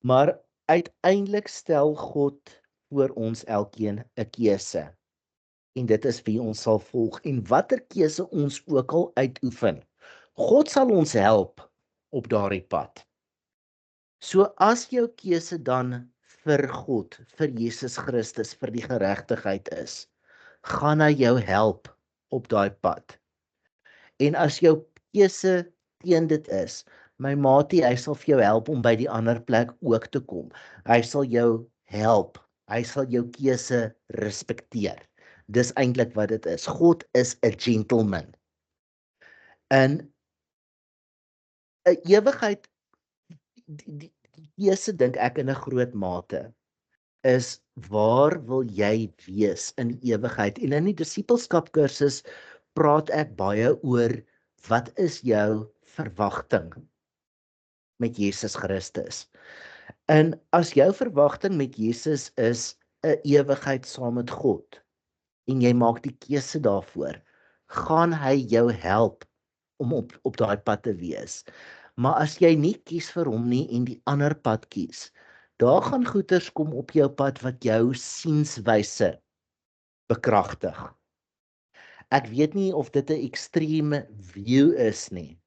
Maar uiteindelik stel God voor ons elkeen 'n keuse. En dit is wie ons sal volg en watter keuse ons ook al uitoefen. God sal ons help op daardie pad. So as jou keuse dan vir God, vir Jesus Christus, vir die geregtigheid is, gaan hy jou help op daai pad. En as jou keuse teen dit is, my maatie, hy sal vir jou help om by die ander plek ook te kom. Hy sal jou help. Hy sal jou keuse respekteer. Dis eintlik wat dit is. God is 'n gentleman. In 'n ewigheid, die keuse dink ek in 'n groot mate is, waar wil jy wees in ewigheid? En in die disippelskap kursus praat ek baie oor wat is jou verwagting met Jesus Christus. En as jou verwagting met Jesus is 'n ewigheid saam met God en jy maak die keuse daarvoor, gaan hy jou help om op daai pad te wees. Maar as jy nie kies vir hom nie en die ander pad kies, daar gaan goeters kom op jou pad wat jou sienswyse bekragtig. Ek weet nie of dit 'n extreme view is nie.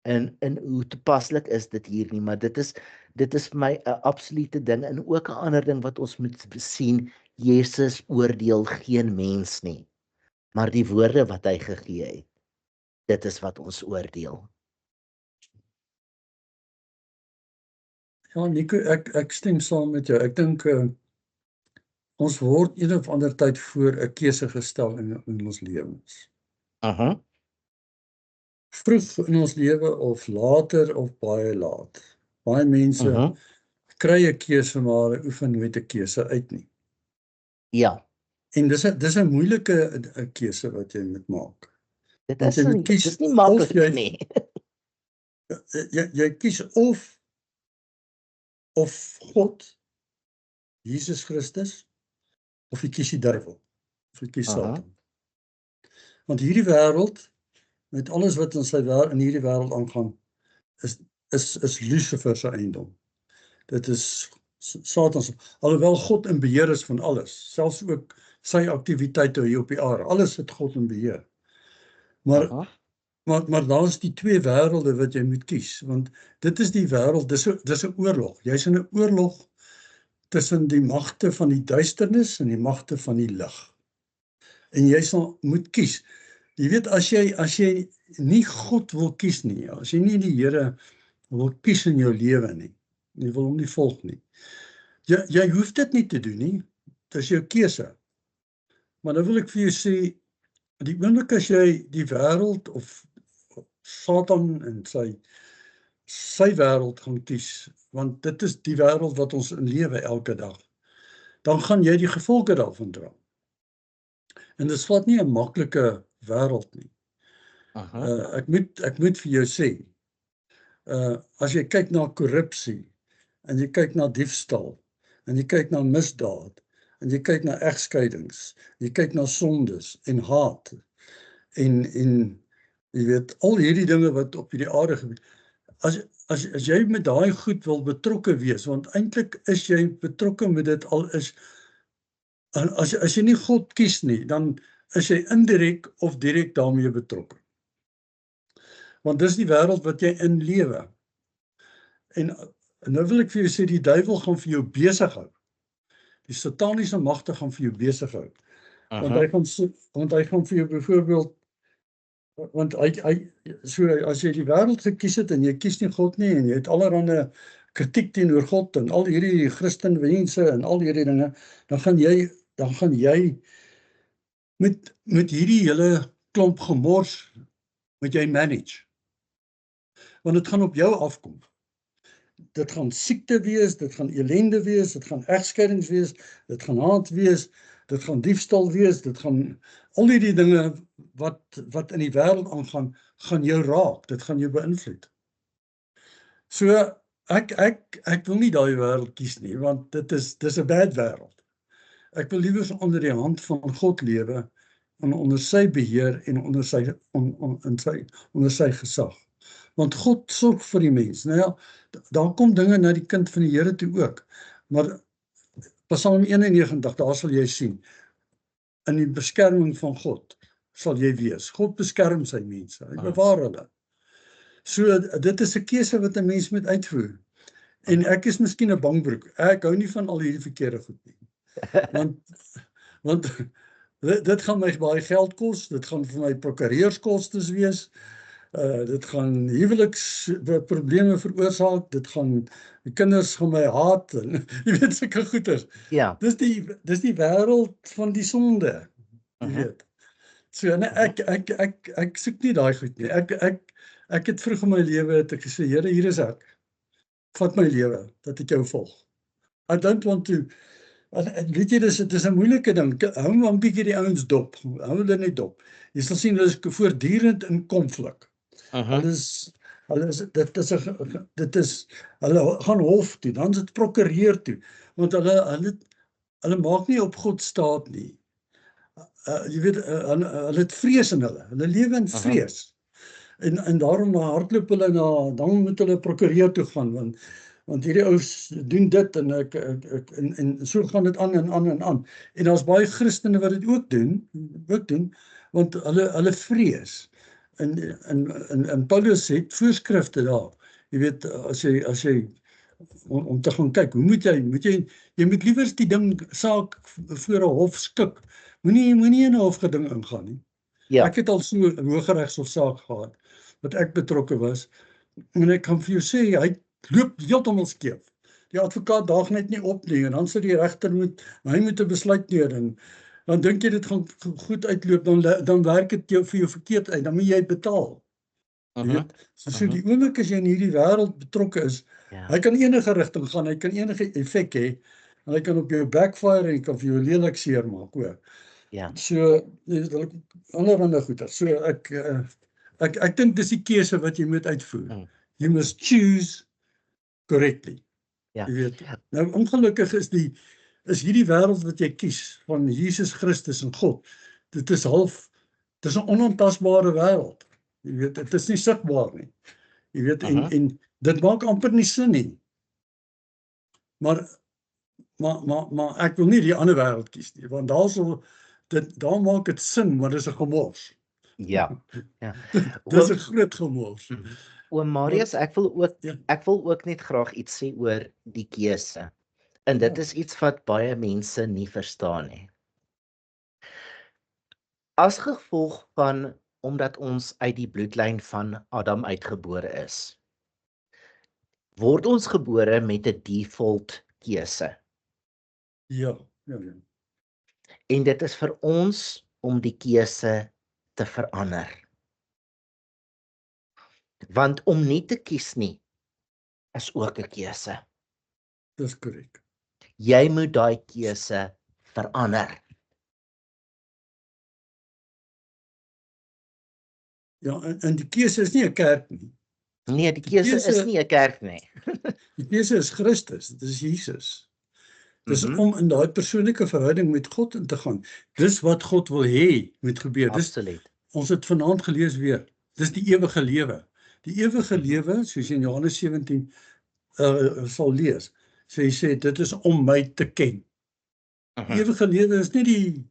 En hoe toepaslik is dit hier nie, maar dit is vir my 'n absolute ding en ook 'n ander ding wat ons moet sien. Jesus oordeel geen mens nie, maar die woorde wat hy gegee het, dit is wat ons oordeel. Ja, Nico, ek stem saam met jou. Ek dink ons word een of ander tyd voor 'n keuse gestel in ons lewens. Vroeg in ons lewe of later of baie laat. Baie mense kry 'n keuse, maar hulle oefen nooit 'n keuse uit nie. Ja. En dis 'n moeilike keuse wat jy moet maak. Dit is nie maklik nie. Jy kies of God, Jesus Christus, of jy kies die duiwel, of jy kies Satan. Want hierdie wêreld, met alles wat in hierdie wêreld aangaan, is Lucifer se eiendom. Dit is Satan se, alhoewel God in beheer is van alles, selfs ook sy aktiwiteite hier op die aarde, alles het God in beheer. Maar daar is die twee wêrelde wat jy moet kies, want dit is die wêreld, dis 'n oorlog. Jy's in 'n oorlog tussen die magte van die duisternis en die magte van die lig. En jy moet kies. Jy weet, as jy nie God wil kies nie, as jy nie die Here wil kies in jou lewe nie, jy wil hom nie volg nie. Jy hoef dit nie te doen nie. Dit is jou keuse. Maar nou wil ek vir jou sê, die oomblik as jy die wêreld of Satan en sy wêreld gaan kies, want dit is die wêreld wat ons in lewe elke dag, dan gaan jy die gevolge daarvan dra. En dit is glad nie 'n maklike wêreld nie. Ek moet vir jou sê, as jy kyk na korrupsie, en jy kyk na diefstal, en jy kyk na misdaad, en jy kyk na egskeidings, jy kyk na sondes en haat, en jy weet, al hierdie dinge wat op hierdie aarde gebeur, as jy met daai goed wil betrokke wees, want eintlik is jy betrokke met dit al is, as jy nie God kies nie, dan is jy indirek of direk daarmee betrokke. Want dis die wêreld wat jy in lewe. En nou wil ek vir jou sê, die duiwel gaan vir jou besig hou. Die sataniese magte gaan vir jou besig hou. Want hy gaan vir jou byvoorbeeld, want so as jy die wêreld gekies het en jy kies nie God nie en jy het allerhande kritiek teenoor God en al hierdie Christenmense en al hierdie dinge, dan gaan jy met hierdie hele klomp gemors moet jy manage. Want dit gaan op jou afkom. Dit gaan siekte wees, dit gaan ellende wees, dit gaan egskeidings wees, dit gaan haat wees, dit gaan diefstal wees, dit gaan al hierdie dinge wat in die wêreld aangaan, gaan jou raak, dit gaan jou beïnvloed. So ek wil nie daai wêreld kies nie, want dis 'n bad wêreld. Ek wil liewer onder die hand van God lewe en onder sy beheer en onder sy gesag. Want God sorg vir die mens. Nou ja, daar kom dinge na die kind van die Here toe ook. Maar Psalm 91, daar sal jy sien, in die beskerming van God sal jy wees. God beskerm sy mense, hy bewaar hulle. So dit is 'n keuse wat 'n mens moet uitvoer. En ek is miskien 'n bangbroek. Ek hou nie van al hierdie verkeerde goed nie. Want dit gaan my baie geld kos, dit gaan vir my prokureurskostes wees. Dit gaan huweliksprobleme veroorsaak, dit gaan die kinders gaan my haat en jy weet sulke goeters. Ja. Dis die wêreld van die sonde. Jy weet. So en ek soek nie daai goed nie. Ek het vroeg in my lewe het ek gesê, Here, hier is ek. Vat my lewe dat ek jou volg. I don't want to. Weet jy, dis 'n moeilike ding. Hou maar 'n bietjie die ouens dop. Hou hulle net dop. Jy sal sien hulle is voortdurend in konflik. Hulle gaan hof toe, dan is dit prokureur toe, want hulle maak nie op God staat nie. Jy weet, hulle het vrees in hulle lewe in vrees. En daarom hardloop hulle dan moet hulle prokureur toe gaan, want hierdie ouens doen dit en so gaan dit aan en aan en aan. En daar's baie Christene wat dit ook doen, want hulle vrees. En Paulus het voorskrifte daar. Jy weet, as jy om te gaan kyk, hoe moet jy moet liewer die saak voor 'n hof skik. Moenie in 'n hofgeding ingaan nie. Ja. Ek het al so 'n Hooggeregshof saak gehad wat ek betrokke was. En ek kan vir jou sê, hy loop heeltemal skeef. Die advokaat daag net nie op nie, en dan sit die regter hy moet 'n besluit neem, en dan dink jy dit gaan goed uitloop, dan werk dit vir jou verkeerd uit, dan moet jy betaal. So die oomblik as jy in hierdie wêreld betrokke is, hy kan enige rigting gaan, hy kan enige effek hê, en hy kan op jou backfire en kan vir jou lelik seermaak ook. Ja. So allerhande goeie. So ek dink dis die keuse wat jy moet uitvoer. You must choose correctly. Ja. Jy weet. Nou ongelukkig is hierdie wêreld wat jy kies van Jesus Christus en God. Dit is 'n onaantastbare wêreld. Jy weet, dit is nie sigbaar nie. Jy weet, en dit maak amper nie sin nie. Maar ek wil nie die ander wêreld kies nie, want daar maak dit sin, maar dis 'n gemors. Ja. Dis 'n groot gemors. Oom Marius, ek wil ook net graag iets sê oor die keuse. En dit is iets wat baie mense nie verstaan nie. As gevolg van omdat ons uit die bloedlyn van Adam uitgebore is, word ons gebore met 'n default keuse. Ja. En dit is vir ons om die keuse te verander. Want om nie te kies nie, is ook 'n keuse. Dis korrek. Jy moet daai keuse verander. Ja, en die keuse is nie 'n kerk nie. Nee, die keuse is nie 'n kerk nie. Die keuse is Christus, dit is Jesus. Dis Mhm. om in daai persoonlike verhouding met God in te gaan. Dis wat God wil hê moet gebeur. Absoluut. Ons het vanaand gelees weer. Dis die ewige lewe. Die ewige lewe, soos jy in Johannes 17 sal lees. Hy sê dit is om my te ken. Die ewige lewe is nie die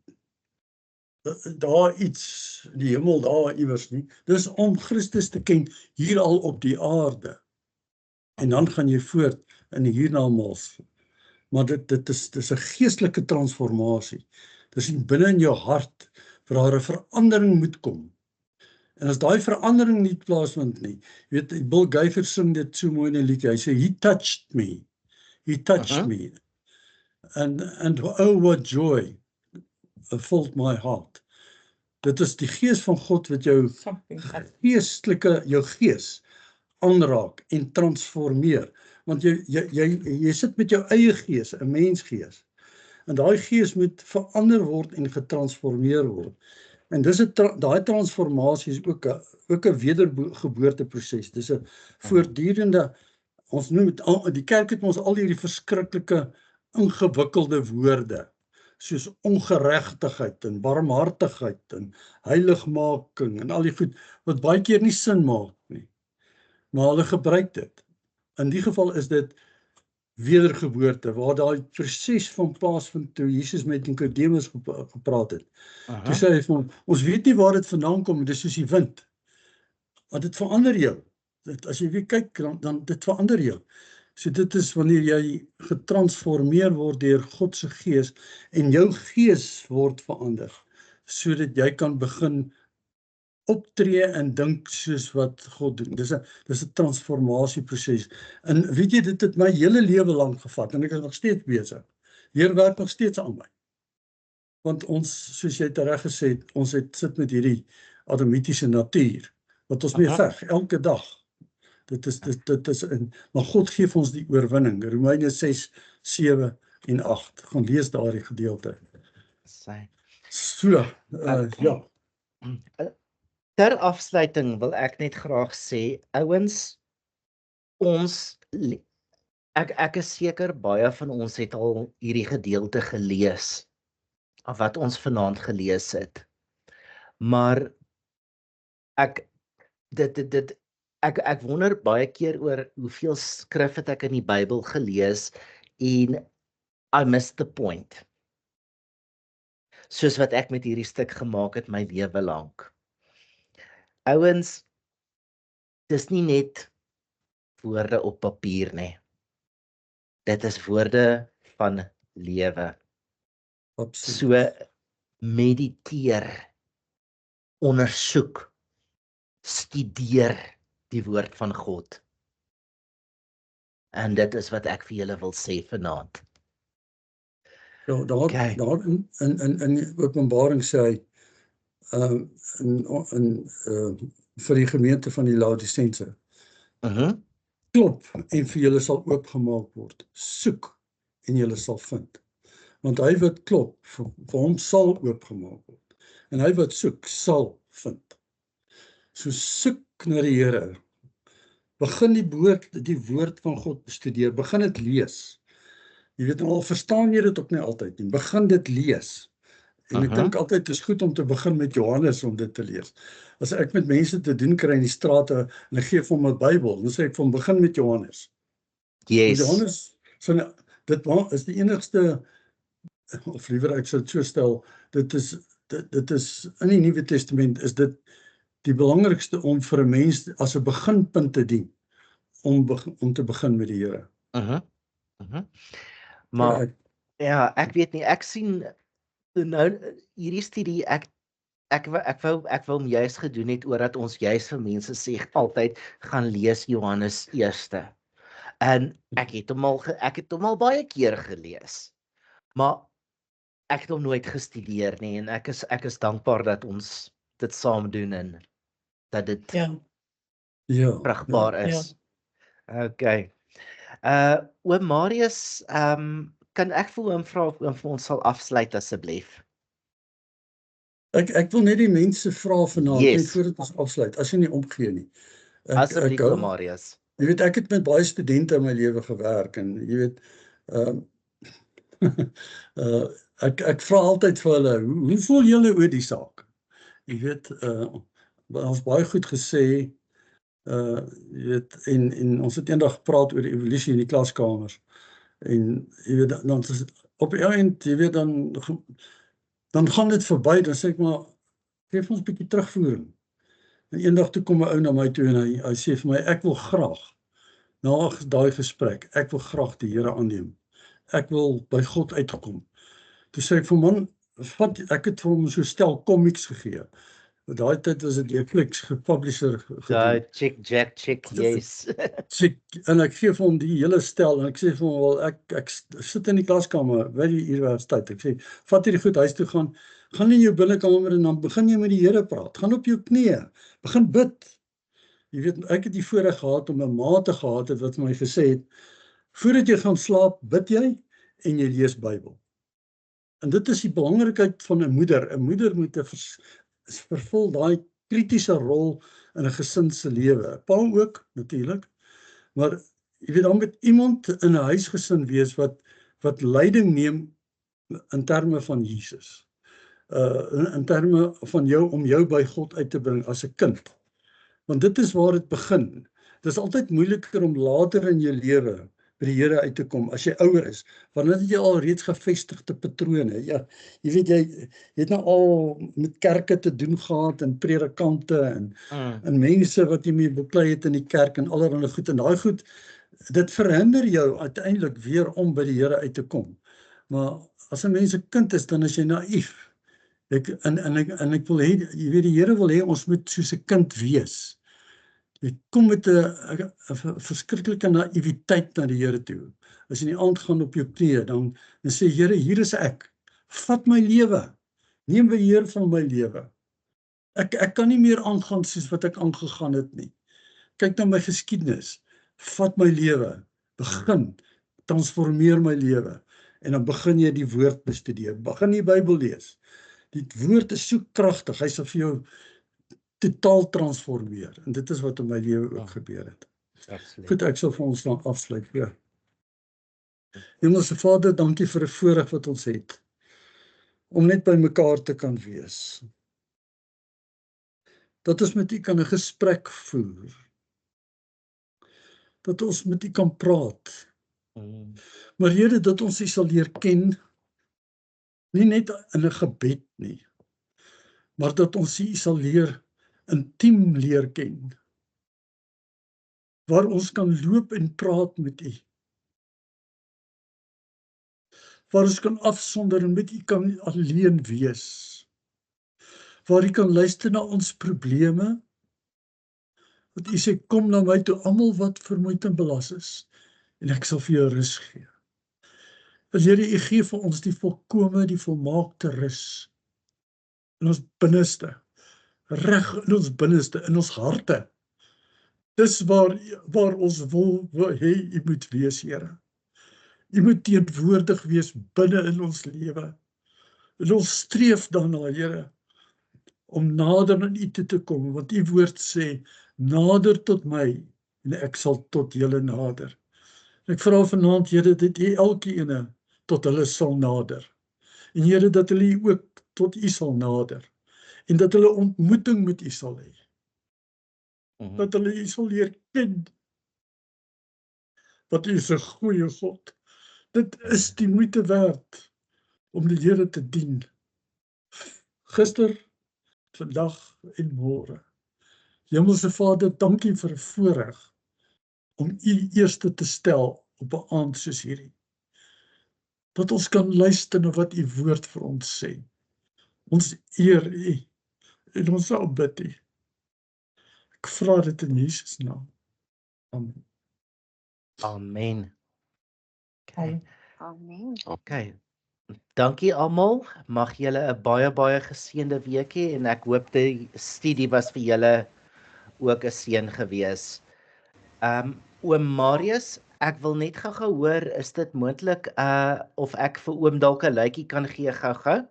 daar iets, die hemel daar iewers nie. Dis om Christus te ken hier al op die aarde. En dan gaan jy voort in die hiernamaals. Maar dis 'n geestelike transformasie. Dis binne in jou hart waar daar 'n verandering moet kom. En as daai verandering nie plaasvind nie, jy weet Bill Gaither sing dit so mooi in 'n liedjie. Hy sê he touched me. He touched me. And oh what joy filled my heart. Dit is die gees van God wat jou geestelike jou gees aanraak en transformeer. Want jy sit met jou eie gees, 'n mensgees. En daai gees moet verander word en getransformeer word. En dis daai transformasie is ook 'n wedergeboorteproses. Dis 'n voortdurende, ons noem dit, die kerk het ons al hierdie verskriklike ingewikkelde woorde, soos ongeregtigheid en barmhartigheid en heiligmaking en al die goed, wat baie keer nie sin maak nie. Maar hulle gebruik dit. In die geval is dit wedergeboorte, waar daai proses van plaasvind toe Jesus met Nikodemus gepraat het. Toe sê hy van, ons weet nie waar dit vandaan kom, dit is soos die wind. Want dit verander jou. As jy weer kyk, dan dit verander jou. So dit is wanneer jy getransformeer word deur God se gees en jou gees word verander, sodat jy kan begin optree en dink soos wat God doen. Dis 'n transformasieproses. En weet jy, dit het my hele lewe lank gevat en ek is nog steeds besig. Die Here werk nog steeds aan my. Want ons, soos jy reg gesê het, ons sit met hierdie adamitiese natuur wat ons mee veg elke dag. Dit is maar God gee vir ons die oorwinning. Romeine 6, 7 en 8. Gaan lees daardie gedeelte. So, ja. Ter afsluiting wil ek net graag sê, ouens, ek is seker baie van ons het al hierdie gedeelte gelees, of wat ons vanaand gelees het. Maar ek wonder baie keer oor hoeveel skrif het ek in die Bybel gelees en I missed the point. Soos wat ek met hierdie stuk gemaak het my lewe lank. Ouens, dis nie net woorde op papier nie. Dit is woorde van lewe. So mediteer, ondersoek, studeer die woord van God. En dit is wat ek vir julle wil sê vanaand. Ja, daar in Openbaring sê hy vir die gemeente van die Laodisense. Klop en vir julle sal oopgemaak word. Soek en julle sal vind. Want hy wat klop, vir hom sal oopgemaak word. En hy wat soek, sal vind. So soek na die Here. Begin die woord van God bestudeer. Begin dit lees. Jy weet al verstaan jy dit ook nie altyd nie. Begin dit lees. En ek dink altyd is goed om te begin met Johannes om dit te lees. As ek met mense te doen kry in die strate en ek gee vir hom 'n Bybel, dan sê ek vir hom begin met Johannes. Yes. Johannes, dit is die enigste, of liewer ek sou dit so stel, dit is in die Nuwe Testament is dit die belangrikste om vir 'n mens as 'n beginpunt te dien om te begin met die Here. Maar ja, ek weet nie, ek sien nou hierdie studie ek wou hom juist gedoen het oor dat ons juist vir mense sê altyd gaan lees Johannes eerste. En ek het hom al baie keer gelees. Maar ek het hom nooit gestudeer nie en ek is dankbaar dat ons dit saam doen en dat dit Ja, Ja. vrugbaar is. Okay. Oom Marius, kan ek vir oom vra of oom vir ons sal afsluit asseblief? Ek wil net die mense vra vanaand net Yes. voordat ons afsluit, as jy nie omgee nie. Asseblief hou- oom Marius. Jy weet, ek het met baie studente in my lewe gewerk en jy weet, ek vra altyd vir hulle, hoe voel julle oor die saak? Jy weet, ons baie goed gesê, jy weet, en ons het eendag gepraat oor die evolusie in die klaskamers. En jy weet, dan is op die eind, jy weet, dan gaan dit verby, dan sê ek maar, geef ons 'n bietjie terugvoering. En eendag toe kom 'n ou na my toe en hy sê vir my, ek wil graag, na daai gesprek, ek wil graag die Here aanneem. Ek wil by God uitkom. Toe sê ek vir man, ek het vir hom so stel comics gegee. Daai tyd was dit deur Clicks gepublisher gedoen. Check, yes. En ek gee vir hom die hele stel en ek sê vir hom, wel, ek sit in die klaskamer by die universiteit. Ek sê, vat hierdie goed huis toe, gaan in jou binnekamer en dan begin jy met die Here praat. Gaan op jou knieë, begin bid. Jy weet, ek het die voorreg gehad om 'n ma te gehad het wat my gesê het, voordat jy gaan slaap, bid jy en jy lees Bybel. En dit is die belangrikheid van 'n moeder. 'n Moeder moet vervul daai kritiese rol in 'n gesin se lewe. Pa ook natuurlik. Maar jy weet, dan moet iemand in 'n huisgesin wees wat leiding neem in terme van Jesus. In terme van om jou by God uit te bring as 'n kind. Want dit is waar dit begin. Dit is altyd moeiliker om later in jou lewe by die Here uit te kom as jy ouer is, want dan het jy al reeds gevestigde patrone. Ja, jy weet, jy het nou al met kerke te doen gehad en predikante en mense wat jy mee beklei het in die kerk en allerlei goed, en daai goed, dit verhinder jou uiteindelik weer om by die Here uit te kom. Maar as 'n mens 'n kind is, dan is jy naïef. Ek wil hê, jy weet, die Here wil hê ons moet soos 'n kind wees. Jy kom met 'n verskriklike naïwiteit na die Here toe. As jy in die aand gaan op jou knieë, dan sê Here, hier is ek. Vat my lewe. Neem beheer van my lewe. Ek kan nie meer aangaan soos wat ek aangegaan het nie. Kyk na my geskiedenis. Vat my lewe. Begin. Transformeer my lewe. En dan begin jy die woord bestudeer. Begin die Bybel lees. Die woord is so kragtig. Hy sal vir jou totaal transformeer. En dit is wat in my lewe ook gebeur het. Absoluut. Goed, ek sal vir ons dan afsluit. Ja. Hemelse Vader, dankie vir 'n voorreg wat ons het om net by mekaar te kan wees. Dat ons met U kan 'n gesprek voer. Dat ons met U kan praat. Maar Here, dat ons U sal leer ken, nie net in 'n gebed nie, maar dat ons U sal leer intiem leer ken, waar ons kan loop en praat met U, waar ons kan afsonder en met U kan alleen wees, waar U kan luister na ons probleme, wat U sê, kom na my toe, almal wat vermoeid en belas is, en ek sal vir jou rus gee. Want Here, U gee vir ons die volkome, die volmaakte rus in ons binneste, reg in ons binneste, in ons harte. Dis waar ons wil hê U moet wees, Here. U moet teenwoordig wees binne in ons lewe. En ons streef daarna, Here, om nader aan U toe te kom, want U woord sê, nader tot my, en ek sal tot julle nader. En ek vra vanaand, Here, dat U elkeen tot hulle sal nader. En Here, dat hulle ook tot U sal nader. En dat hulle ontmoeting met U sal hê. Dat hulle U sal leer ken. Want U is 'n goeie God. Dit is die moeite werd om die Here te dien. Gister, vandag en môre. Hemelse Vader, dankie vir 'n voorreg om U eerste te stel op 'n aand soos hierdie. Dat ons kan luister na wat U woord vir ons sê. Ons eer U en ons aanbid U. Ek vra dit in Jesus naam. Amen. Amen. Okay. Amen. Okay. Dankie almal. Mag julle 'n baie geseënde week hê en ek hoop die studie was vir julle ook 'n seën gewees. Oom Marius, ek wil net gou hoor, is dit moontlik of ek vir oom dalk 'n lykie kan gee gou-gou?